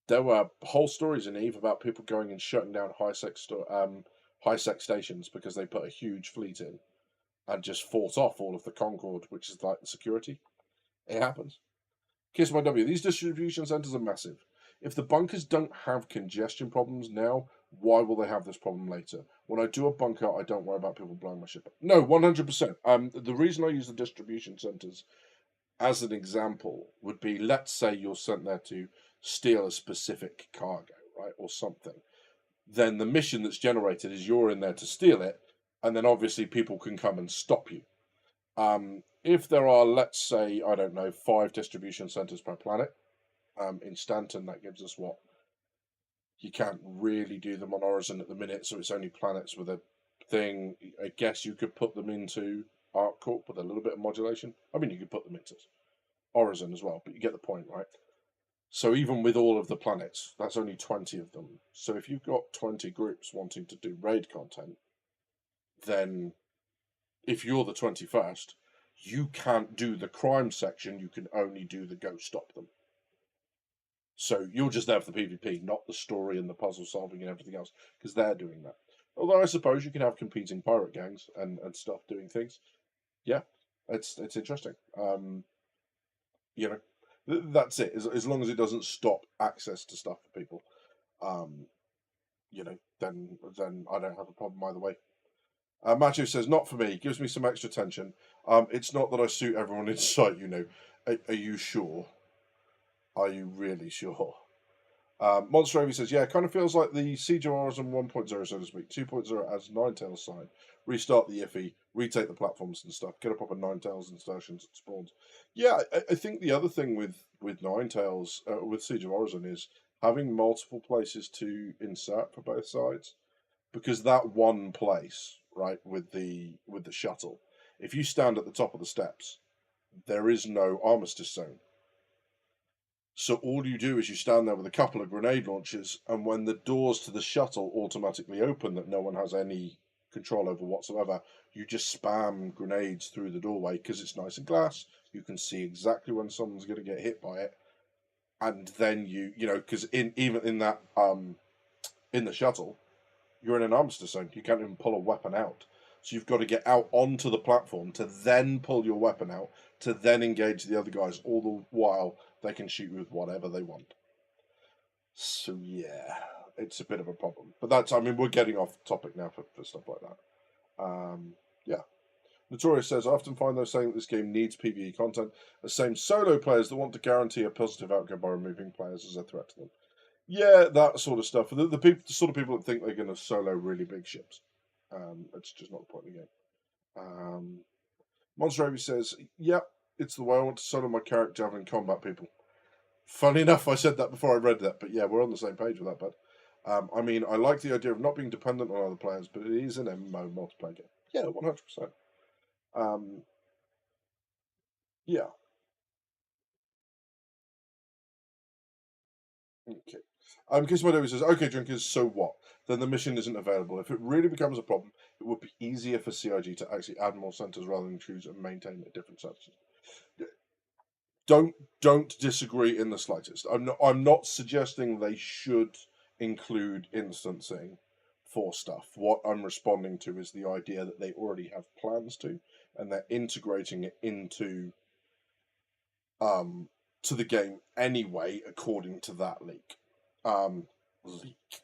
There were whole stories in Eve about people going and shutting down high-sec stations because they put a huge fleet in and just fought off all of the Concorde, which is like the security. It happens. Kiss My W. These distribution centers are massive. If the bunkers don't have congestion problems now, why will they have this problem later? When I do a bunker, I don't worry about people blowing my ship up. No, 100%. The reason I use the distribution centers as an example would be, let's say you're sent there to steal a specific cargo, right, or something. Then the mission that's generated is you're in there to steal it, and then obviously people can come and stop you. If there are, let's say, I don't know, 5 distribution centers per planet, in Stanton, that gives us what? You can't really do them on Horizon at the minute, so it's only planets with a thing. I guess you could put them into ArcCorp with a little bit of modulation. I mean, you could put them into Horizon as well, but you get the point, right? So even with all of the planets, that's only 20 of them. So if you've got 20 groups wanting to do raid content, then if you're the 21st, you can't do the crime section, you can only do the go stop them. So you're just there for the PvP, not the story and the puzzle solving and everything else, because they're doing that. Although I suppose you can have competing pirate gangs and stuff doing things. Yeah, it's interesting. You know, that's it. As long as it doesn't stop access to stuff for people, you know, then I don't have a problem either way. Matthew says, not for me. Gives me some extra tension. It's not that I suit everyone in sight, you know. Are you sure? Are you really sure? Monster Ravy says, yeah, it kind of feels like the Siege of Horizon 1.0, so to speak. 2.0 as Ninetales sign. Restart the Iffy, retake the platforms and stuff, get a proper Ninetales installations and spawns. Yeah, I think the other thing with Ninetales, with Siege of Horizon, is having multiple places to insert for both sides. Because that one place, right, with the shuttle, if you stand at the top of the steps, there is no armistice zone. So all you do is you stand there with a couple of grenade launchers, and when the doors to the shuttle automatically open that no one has any control over whatsoever, you just spam grenades through the doorway because it's nice and glass. You can see exactly when someone's going to get hit by it, and then you know, because even in that in the shuttle, you're in an armistice zone. You can't even pull a weapon out. So you've got to get out onto the platform to then pull your weapon out, to then engage the other guys, all the while they can shoot you with whatever they want. So yeah, it's a bit of a problem. But that's, I mean, we're getting off topic now for stuff like that. Yeah. Notorious says, I often find those saying that this game needs PvE content, the same solo players that want to guarantee a positive outcome by removing players as a threat to them. Yeah, that sort of stuff. The sort of people that think they're going to solo really big ships. It's just not the point of the game. Monster Raven says, "Yep, it's the way I want to solo my character having combat people." Funny enough, I said that before I read that, but yeah, we're on the same page with that, bud. I mean, I like the idea of not being dependent on other players, but it is an MMO multiplayer game. Yeah, 100%. Yeah. Okay. Because my says, "Okay, drinkers, so what? Then the mission isn't available. If it really becomes a problem, it would be easier for CIG to actually add more centers rather than choose and maintain a different centers." Don't disagree in the slightest. I'm not suggesting they should include instancing for stuff. What I'm responding to is the idea that they already have plans to, and they're integrating it into to the game anyway, according to that leak. Leak.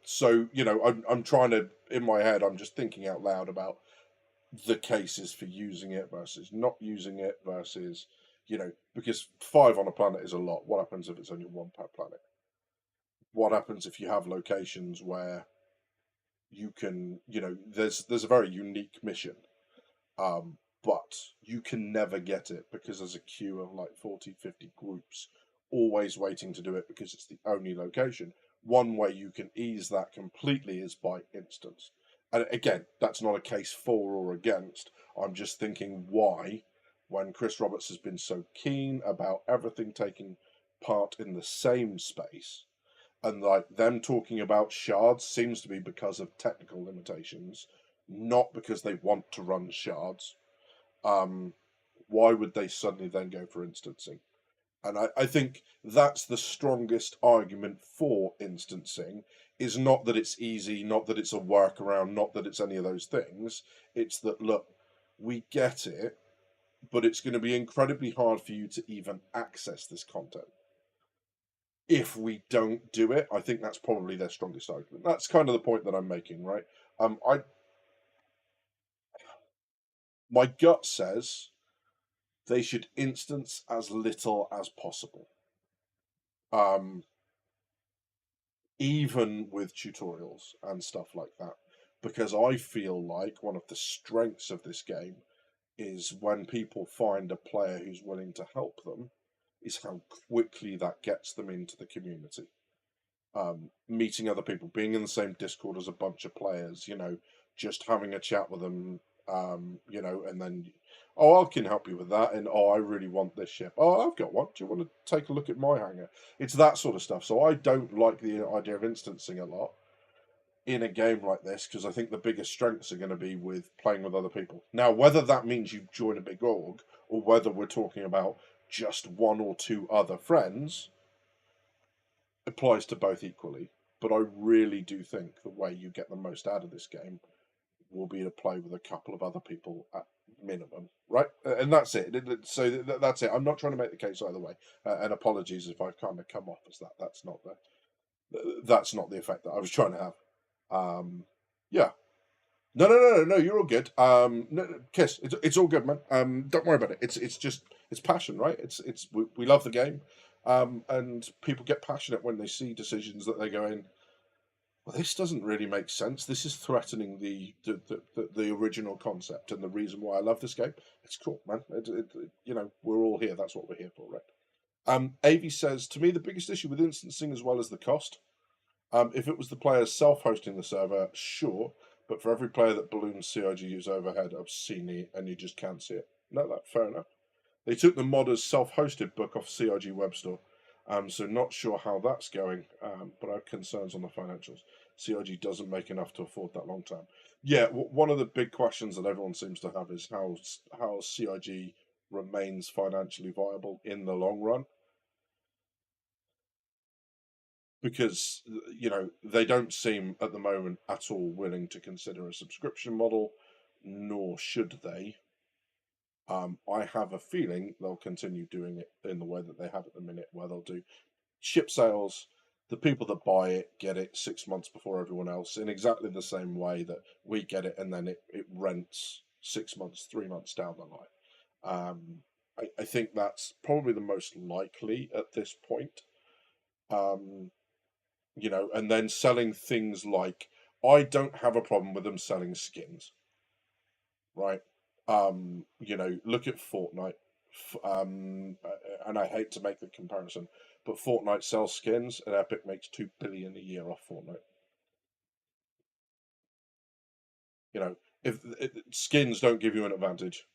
So I'm trying to, in my head, I'm just thinking out loud about the cases for using it versus not using it versus, because 5 on a planet is a lot. What happens if it's only 1 per planet? What happens if you have locations where you can, there's a very unique mission, but you can never get it because there's a queue of like 40, 50 groups always waiting to do it because it's the only location. One way you can ease that completely is by instance. And again, that's not a case for or against. I'm just thinking why, when Chris Roberts has been so keen about everything taking part in the same space, and like them talking about shards seems to be because of technical limitations, not because they want to run shards. Why would they suddenly then go for instancing? And I think that's the strongest argument for instancing, is not that it's easy, not that it's a workaround, not that it's any of those things. It's that, look, we get it, but it's going to be incredibly hard for you to even access this content. If we don't do it, I think that's probably their strongest argument. That's kind of the point that I'm making, right? My gut says they should instance as little as possible. Even with tutorials and stuff like that, because I feel like one of the strengths of this game is when people find a player who's willing to help them, is how quickly that gets them into the community. Meeting other people, being in the same Discord as a bunch of players, just having a chat with them, and then, "Oh, I can help you with that," and, "Oh, I really want this ship. Oh, I've got one. Do you want to take a look at my hangar?" It's that sort of stuff. So I don't like the idea of instancing a lot in a game like this, because I think the biggest strengths are going to be with playing with other people. Now, whether that means you join a big org, or whether we're talking about just 1 or 2 other friends, applies to both equally. But I really do think the way you get the most out of this game will be to play with a couple of other people at minimum, right? And that's it. So that's it. I'm not trying to make the case either way. And apologies if I've kind of come off as that. That's not the effect that I was trying to have. Yeah. No. You're all good. No, Kiss. It's all good, man. Don't worry about it. It's passion, right? We love the game. And people get passionate when they see decisions that they go in, "Well, this doesn't really make sense. This is threatening the original concept and the reason why I love this game." It's cool, man. We're all here. That's what we're here for, right? Avi says, "To me, the biggest issue with instancing as well as the cost. If it was the players self-hosting the server, sure, but for every player that balloons CIG's overhead, I've seen it, and you just can't see it." No, that's fair enough. They took the modder's self-hosted book off CIG web store, so not sure how that's going, but I have concerns on the financials. CIG doesn't make enough to afford that long term. Yeah, one of the big questions that everyone seems to have is how CIG remains financially viable in the long run, because they don't seem at the moment at all willing to consider a subscription model, nor should they. I have a feeling they'll continue doing it in the way that they have at the minute, where they'll do ship sales. The people that buy it get it 6 months before everyone else, in exactly the same way that we get it, and then it rents 6 months, 3 months down the line. I think that's probably the most likely at this point. And then selling things like I don't have a problem with them selling skins, right? Look at Fortnite, and I hate to make the comparison, but Fortnite sells skins, and Epic makes 2 billion a year off Fortnite. If skins don't give you an advantage,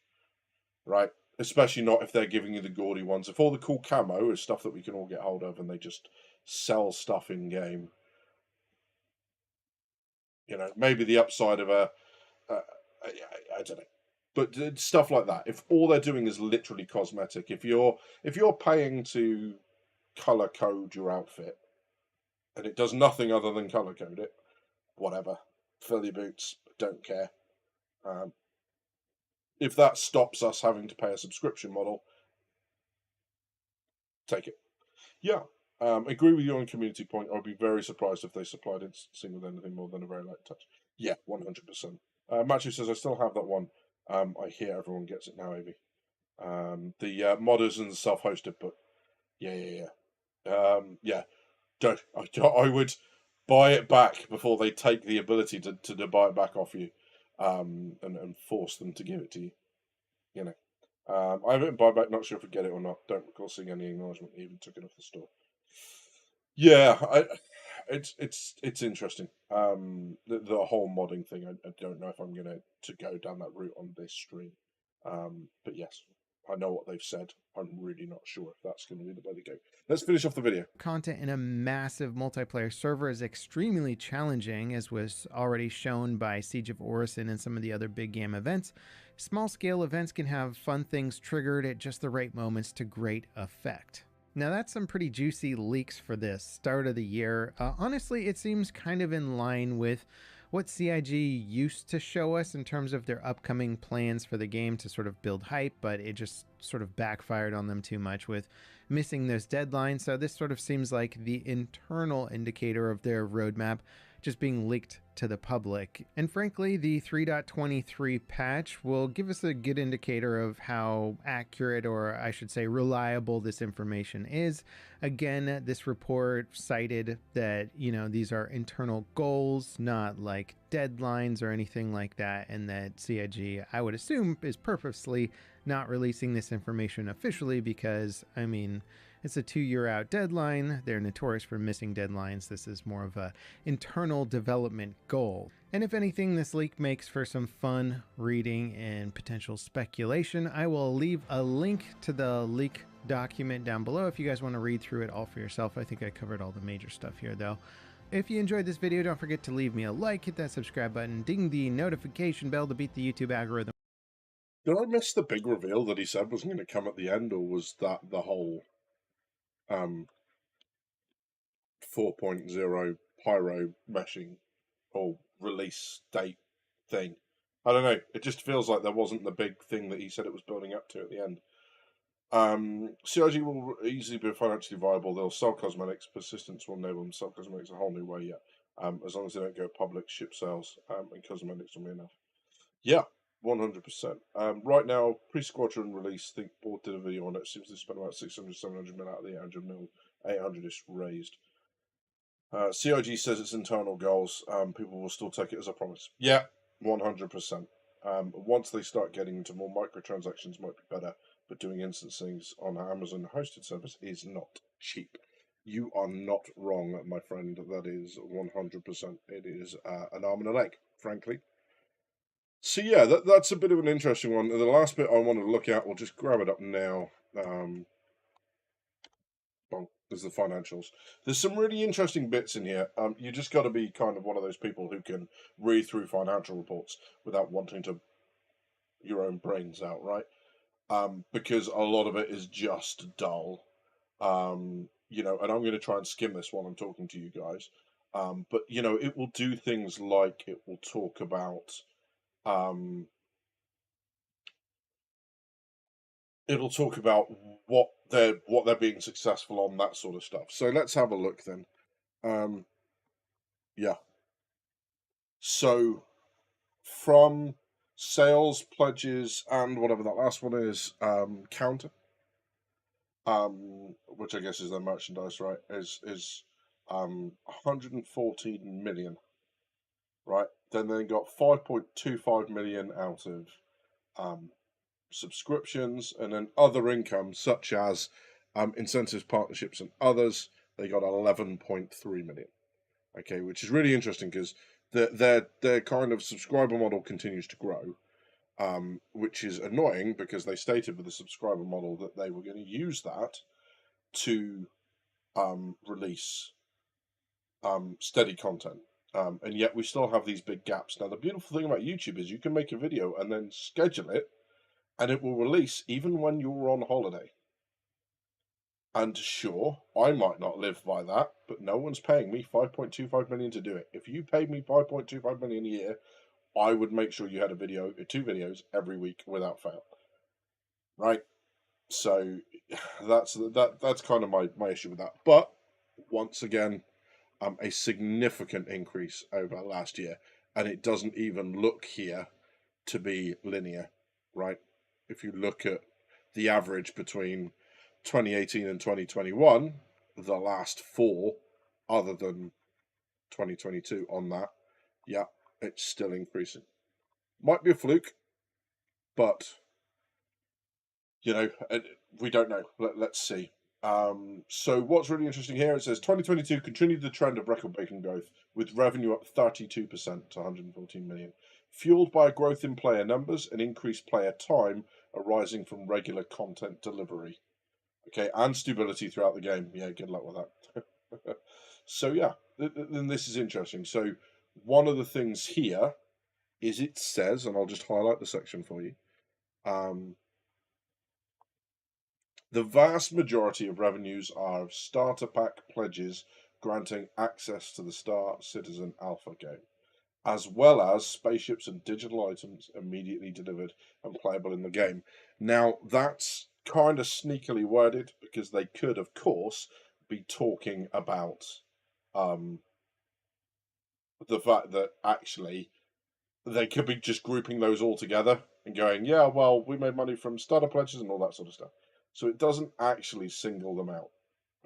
right? Especially not if they're giving you the gaudy ones. If all the cool camo is stuff that we can all get hold of, and they just sell stuff in game, maybe the upside of I don't know, but stuff like that. If all they're doing is literally cosmetic, if you're paying to color code your outfit, and it does nothing other than color code it, whatever, fill your boots, don't care. If that stops us having to pay a subscription model, take it. Yeah, agree with you on community point. I'd be very surprised if they supplied instancing with anything more than a very light touch. Yeah, 100%. Matthew says, I still have that one. I hear everyone gets it now, Avi. The modders and the self-hosted, but yeah. I would buy it back before they take the ability to buy it back off you, and force them to give it to you. I haven't buy back. Not sure if we get it or not. Don't recall seeing any acknowledgement. Even took it off the store. Yeah, it's interesting. The whole modding thing. I don't know if I'm gonna go down that route on this stream. But yes, I know what they've said. I'm really not sure if that's going to be the way to go. Let's finish off the video. Content in a massive multiplayer server is extremely challenging, as was already shown by Siege of Orison and some of the other big game events. Small-scale events can have fun things triggered at just the right moments to great effect. Now that's some pretty juicy leaks for this start of the year. Honestly, it seems kind of in line with what CIG used to show us in terms of their upcoming plans for the game to sort of build hype, but it just sort of backfired on them too much with missing those deadlines. So this sort of seems like the internal indicator of their roadmap just being leaked to the public. And frankly, the 3.23 patch will give us a good indicator of how accurate, or I should say reliable, this information is. Again, this report cited that, these are internal goals, not like deadlines or anything like that, and that CIG, I would assume, is purposely not releasing this information officially because, it's a 2-year out deadline. They're notorious for missing deadlines. This is more of a internal development goal. And if anything, this leak makes for some fun reading and potential speculation. I will leave a link to the leak document down below if you guys want to read through it all for yourself. I think I covered all the major stuff here though. If you enjoyed this video, don't forget to leave me a like, hit that subscribe button, ding the notification bell to beat the YouTube algorithm. Did I miss the big reveal that he said wasn't going to come at the end, or was that the whole 4.0 pyro meshing or release date thing? I don't know. It just feels like there wasn't the big thing that he said it was building up to at the end. CIG will easily be financially viable. They'll sell cosmetics. Persistence will enable them to sell cosmetics a whole new way yet. As long as they don't go public, ship sales, and cosmetics will be enough. Yeah, 100%. Right now, pre-squadron release, think board did a video on it. Seems to spend about 600, 700 mil out of the 800 mil, 800 is raised. CIG says it's internal goals. People will still take it as a promise. Yeah, 100%. Once they start getting into more microtransactions, might be better. But doing instancings on an Amazon hosted service is not cheap. You are not wrong, my friend. That is 100%. It is an arm and a leg, frankly. So yeah, that's a bit of an interesting one. The last bit I wanted to look at, we'll just grab it up now. There's the financials. There's some really interesting bits in here. You just got to be kind of one of those people who can read through financial reports without wanting to your own brains out, right? Because a lot of it is just dull. And I'm going to try and skim this while I'm talking to you guys. But it will do things like it will talk about. It'll talk about what they're being successful on, that sort of stuff. So let's have a look then. Yeah. So from sales, pledges, and whatever that last one is, counter, which I guess is their merchandise, right? Is 114 million. right? Then they got 5.25 million out of subscriptions, and then other income such as incentives, partnerships, and others. They got 11.3 million. Okay, which is really interesting because their kind of subscriber model continues to grow, which is annoying because they stated with the subscriber model that they were going to use that to release steady content. And yet we still have these big gaps. Now, the beautiful thing about YouTube is you can make a video and then schedule it, and it will release even when you're on holiday. And sure, I might not live by that, but no one's paying me 5.25 million to do it. If you paid me 5.25 million a year, I would make sure you had two videos every week without fail. Right? So that's kind of my issue with that. But once again, a significant increase over last year, and it doesn't even look here to be linear, right? If you look at the average between 2018 and 2021, the last four, other than 2022 on that, yeah, it's still increasing. Might be a fluke, but we don't know. Let's see. So what's really interesting here, it says 2022 continued the trend of record-breaking growth, with revenue up 32% to 114 million, fueled by a growth in player numbers and increased player time arising from regular content delivery. Okay, and stability throughout the game. Yeah, good luck with that. So yeah, then this is interesting. So one of the things here is it says, and I'll just highlight the section for you. The vast majority of revenues are starter pack pledges granting access to the Star Citizen Alpha game, as well as spaceships and digital items immediately delivered and playable in the game. Now, that's kind of sneakily worded because they could, of course, be talking about the fact that actually they could be just grouping those all together and going, yeah, well, we made money from starter pledges and all that sort of stuff. So it doesn't actually single them out,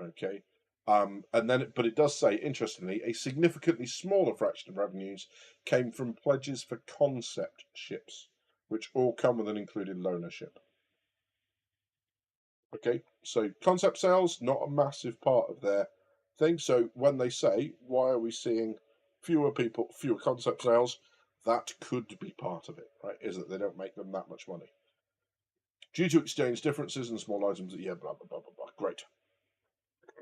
okay? But it does say, interestingly, a significantly smaller fraction of revenues came from pledges for concept ships, which all come with an included loaner ship. Okay, so concept sales, not a massive part of their thing. So when they say, why are we seeing fewer concept sales, that could be part of it, right? Is that they don't make them that much money due to exchange differences and small items. Yeah, blah blah blah blah blah. Great.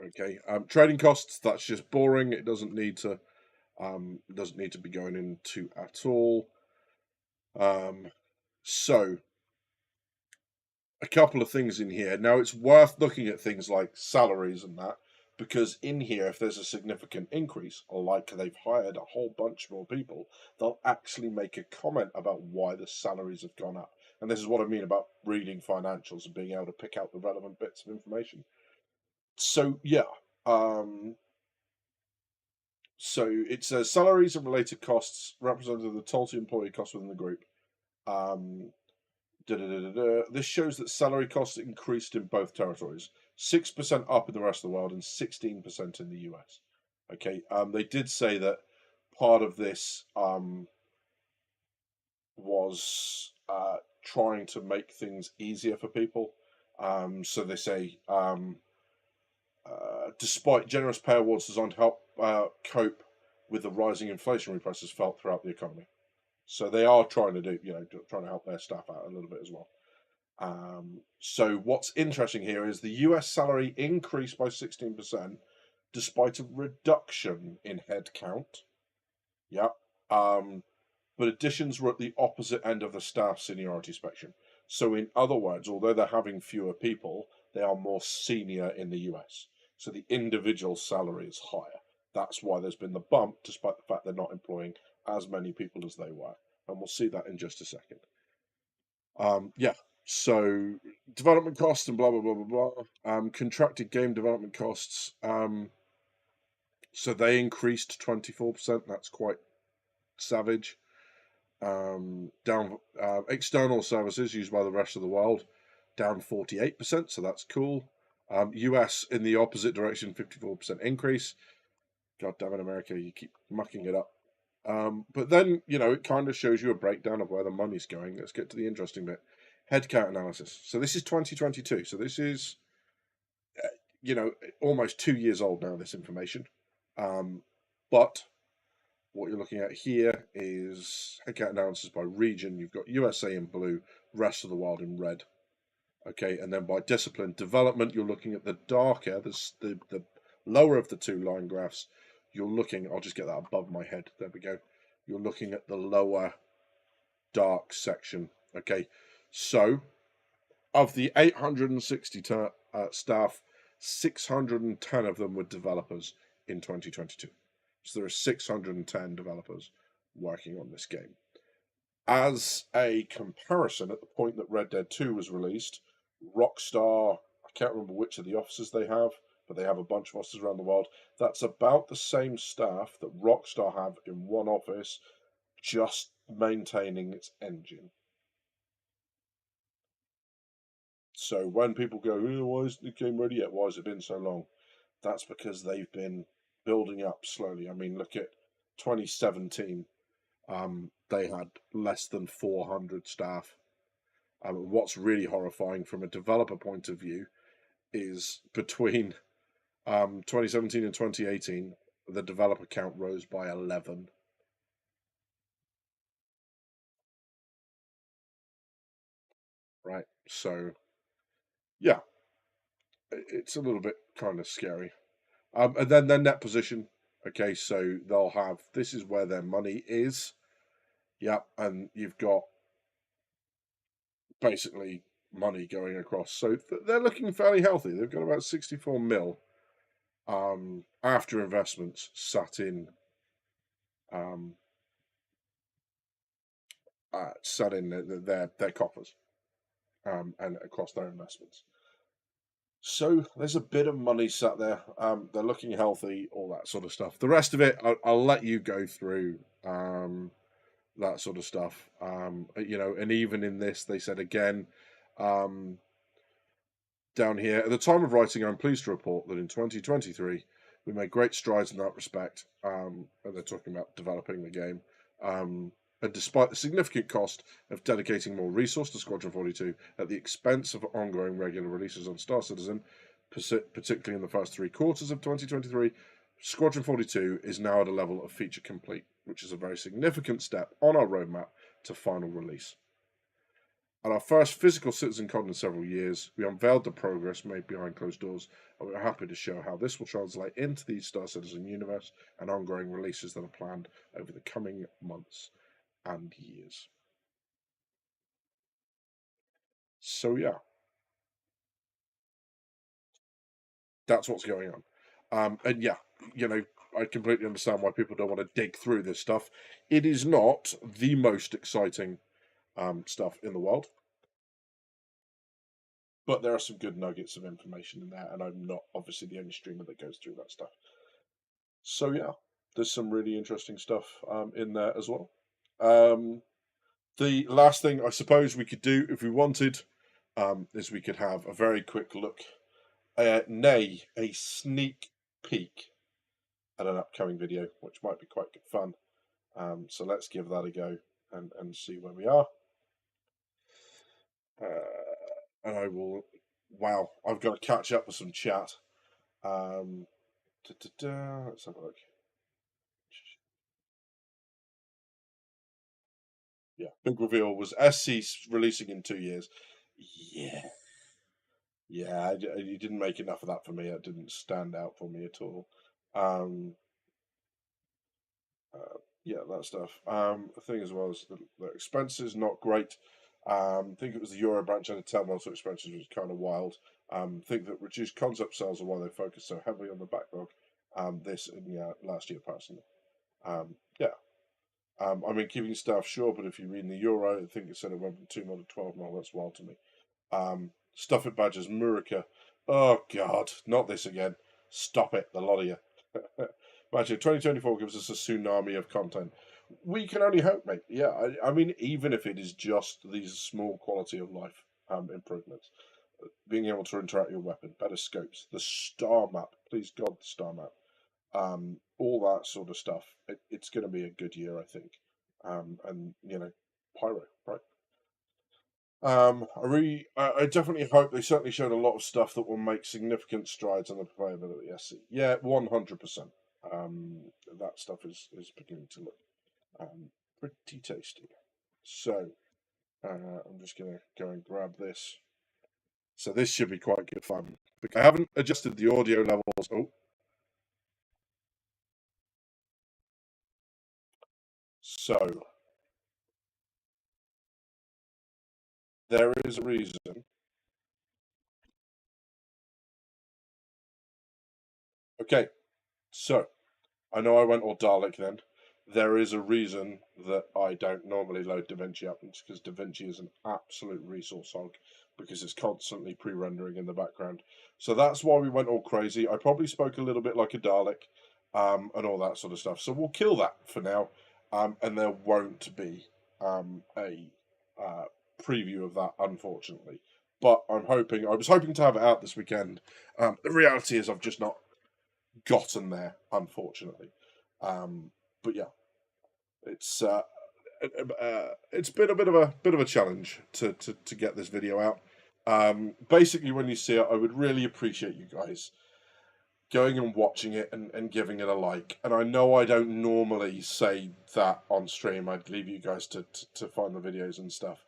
Okay, trading costs. That's just boring. It doesn't need to be going into at all. So a couple of things in here. Now it's worth looking at things like salaries and that, because in here, if there's a significant increase, or like they've hired a whole bunch more people, they'll actually make a comment about why the salaries have gone up. And this is what I mean about reading financials and being able to pick out the relevant bits of information. So yeah, so it says salaries and related costs represented the total employee costs within the group. This shows that salary costs increased in both territories, 6% up in the rest of the world and 16% in the US. Okay, they did say that part of this was trying to make things easier for people. So they say, despite generous pay awards designed to help cope with the rising inflationary pressures felt throughout the economy. So they are trying to trying to help their staff out a little bit as well. So what's interesting here is the US salary increased by 16% despite a reduction in headcount. Yeah. But additions were at the opposite end of the staff seniority spectrum. So in other words, although they're having fewer people, they are more senior in the US. So the individual salary is higher. That's why there's been the bump, despite the fact they're not employing as many people as they were. And we'll see that in just a second. Yeah. So development costs and blah blah blah blah blah. Contracted game development costs. So they increased 24%. That's quite savage. Down external services used by the rest of the world, down 48%. So that's cool. US in the opposite direction, 54% increase. God damn it, America! You keep mucking it up. But then, it kind of shows you a breakdown of where the money's going. Let's get to the interesting bit. Headcount analysis. So this is 2022. So this is, almost 2 years old now, this information. But what you're looking at here is headcount analysis by region. You've got USA in blue, rest of the world in red. Okay, and then by discipline development, you're looking at the darker, the lower of the two line graphs. You're looking, I'll just get that above my head. There we go. You're looking at the lower dark section. Okay, so of the 860 staff, 610 of them were developers in 2022. So there are 610 developers working on this game. As a comparison, at the point that Red Dead 2 was released, Rockstar, I can't remember which of the offices they have, but they have a bunch of offices around the world. That's about the same staff that Rockstar have in one office, just maintaining its engine. So when people go, why isn't the game ready yet? Why has it been so long? That's because they've been building up slowly. I mean, look at 2017. They had less than 400 staff. What's really horrifying from a developer point of view is between 2017 and 2018, the developer count rose by 11. Right, so yeah, it's a little bit kind of scary. And then their net position. Okay, so they'll have, this is where their money is. Yeah, and you've got basically money going across. So they're looking fairly healthy. They've got about 64 mil after investments sat in their coffers and across their investments. So there's a bit of money sat there. They're looking healthy, all that sort of stuff. The rest of it, I'll let you go through that sort of stuff. And even in this, they said again, down here, at the time of writing, I'm pleased to report that in 2023, we made great strides in that respect. And they're talking about developing the game. And despite the significant cost of dedicating more resource to Squadron 42 at the expense of ongoing regular releases on Star Citizen, particularly in the first 3 quarters of 2023, Squadron 42 is now at a level of feature complete, which is a very significant step on our roadmap to final release. At our first physical CitizenCon in several years, we unveiled the progress made behind closed doors, and we're happy to show how this will translate into the Star Citizen universe and ongoing releases that are planned over the coming months and years. So yeah, that's what's going on. And yeah, I completely understand why people don't want to dig through this stuff. It is not the most exciting stuff in the world, but there are some good nuggets of information in there, and I'm not obviously the only streamer that goes through that stuff. So yeah, there's some really interesting stuff in there as well. The last thing I suppose we could do if we wanted is we could have a very quick look, nay, a sneak peek at an upcoming video, which might be quite good fun. So let's give that a go and see where we are. And I will. Wow, I've got to catch up with some chat. Let's have a look. Yeah, big reveal was SC releasing in 2 years. Yeah, yeah, you didn't make enough of that for me. It didn't stand out for me at all. Yeah, that stuff. The thing as well is the expenses not great. I think it was the Euro branch had 10 months of expenses, which was kind of wild. Think that reduced concept sales are why they focus so heavily on the backlog. This and last year personally. Yeah. I mean, keeping staff sure, but if you read in the Euro, I think it said it went from 2 mil to 12 mil. That's wild to me. Stuff it badges, Murica. Oh, God, not this again. Stop it, the lot of you. Imagine 2024 gives us a tsunami of content. We can only hope, mate. Yeah, I mean, even if it is just these small quality of life improvements, being able to interact with your weapon, better scopes, the star map. Please God, the star map. all that sort of stuff. It's going to be a good year, I think. And Pyro, right? I definitely hope they certainly showed a lot of stuff that will make significant strides in the playability SC. Yeah, 100%. That stuff is beginning to look pretty tasty. So I'm just gonna go and grab this. So this should be quite good fun. I haven't adjusted the audio levels. Oh, so there is a reason. Okay, so I know I went all Dalek then. There is a reason that I don't normally load DaVinci up. It's because DaVinci is an absolute resource hog because it's constantly pre-rendering in the background. So that's why we went all crazy. I probably spoke a little bit like a Dalek and all that sort of stuff. So we'll kill that for now. And there won't be a preview of that, unfortunately. But I was hoping to have it out this weekend. The reality is I've just not gotten there, unfortunately. But yeah, it's it's been a bit of a challenge to get this video out. Basically, when you see it, I would really appreciate you guys going and watching it and giving it a like. And I know I don't normally say that on stream. I'd leave you guys to find the videos and stuff.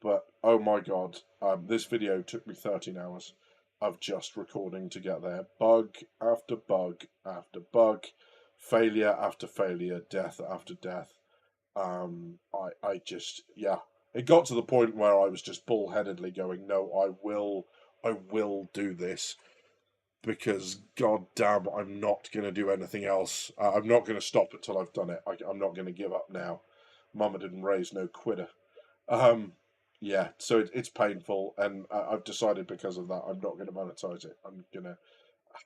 But oh my god, this video took me 13 hours of just recording to get there. Bug after bug after bug, failure after failure, death after death. I just, yeah. It got to the point where I was just bullheadedly going, no, I will do this because god damn, I'm not going to do anything else. I'm not going to stop until I've done it. I'm not going to give up now. Mama didn't raise no quitter. Yeah, so it's painful, and I've decided because of that I'm not going to monetize it. I'm going to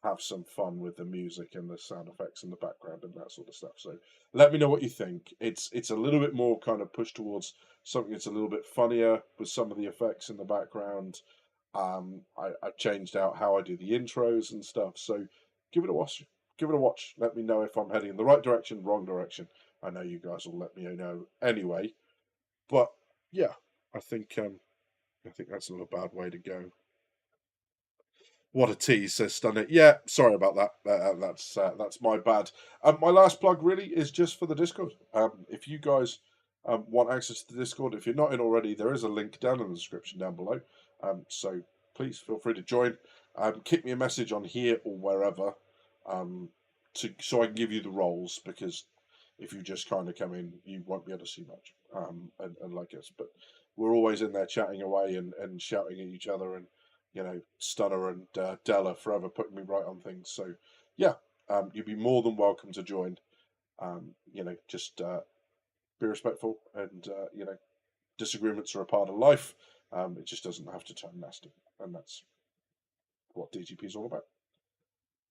have some fun with the music and the sound effects in the background and that sort of stuff. So let me know what you think. It's a little bit more kind of pushed towards something that's a little bit funnier with some of the effects in the background. I've changed out how I do the intros and stuff. So give it a watch. Give it a watch. Let me know if I'm heading in the right direction, wrong direction. I know you guys will let me know anyway. But yeah, I think that's not a bad way to go. What a tease, says Stunner. Yeah, sorry about that. That's my bad. My last plug really is just for the Discord. If you guys want access to the Discord, if you're not in already, there is a link down in the description down below. So please feel free to join. Kick me a message on here or wherever, so I can give you the roles, because if you just kind of come in, you won't be able to see much. And like us, but we're always in there chatting away and shouting at each other, and Stunner and Della forever putting me right on things. So yeah, you'd be more than welcome to join. Just be respectful, and disagreements are a part of life. It just doesn't have to turn nasty, and that's what DGP is all about.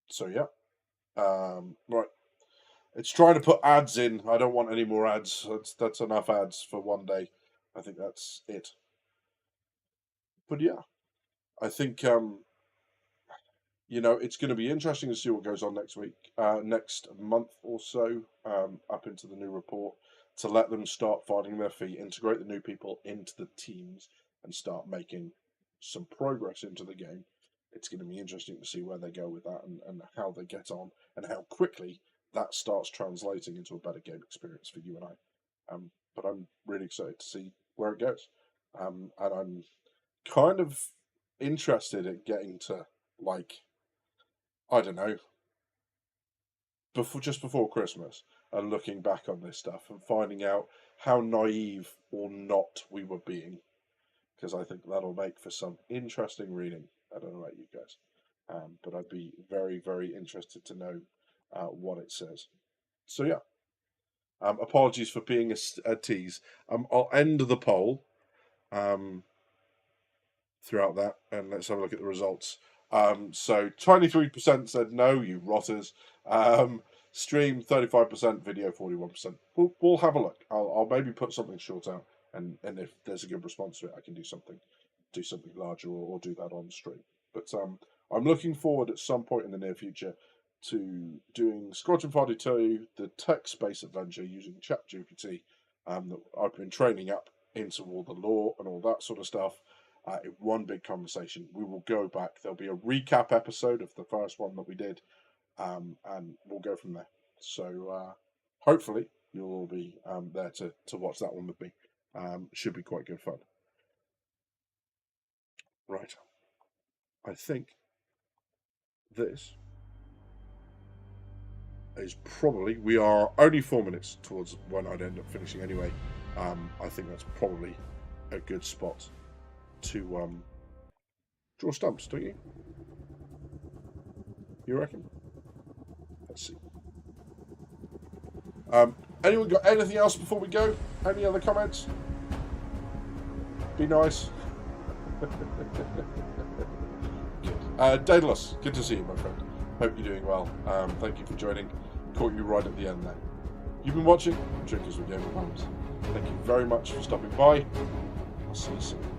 So yeah, right. It's trying to put ads in. I don't want any more ads. That's enough ads for one day. I think that's it. But yeah, I think it's going to be interesting to see what goes on next week, next month or so, up into the new report, to let them start finding their feet, integrate the new people into the teams, and start making some progress into the game. It's going to be interesting to see where they go with that, and how they get on, and how quickly that starts translating into a better game experience for you and I. But I'm really excited to see where it goes. And I'm kind of interested in getting to, like, I don't know, just before Christmas, and looking back on this stuff and finding out how naive or not we were being, because I think that'll make for some interesting reading. I don't know about you guys, but I'd be very, very interested to know what it says. So yeah, apologies for being a tease. I'll end the poll throughout that, and let's have a look at the results. So 23% said no, you rotters. Stream 35%, video 41%. We'll have a look. I'll maybe put something short out, and if there's a good response to it, I can do something larger, or do that on stream. But I'm looking forward at some point in the near future to doing Squadron Fighter 2, the tech space adventure using ChatGPT that I've been training up into all the lore and all that sort of stuff. In one big conversation, we will go back. There'll be a recap episode of the first one that we did, and we'll go from there. So hopefully you'll all be there to watch that one with me. Should be quite good fun. Right. I think this is probably, we are only 4 minutes towards when I'd end up finishing anyway. I think that's probably a good spot to draw stumps, don't you? You reckon? Let's see. Anyone got anything else before we go? Any other comments? Be nice. Good. Daedalus, good to see you, my friend. Hope you're doing well. Thank you for joining. Caught you right at the end there. You've been watching Drinkers with Game of Bombs. Thank you very much for stopping by. I'll see you soon.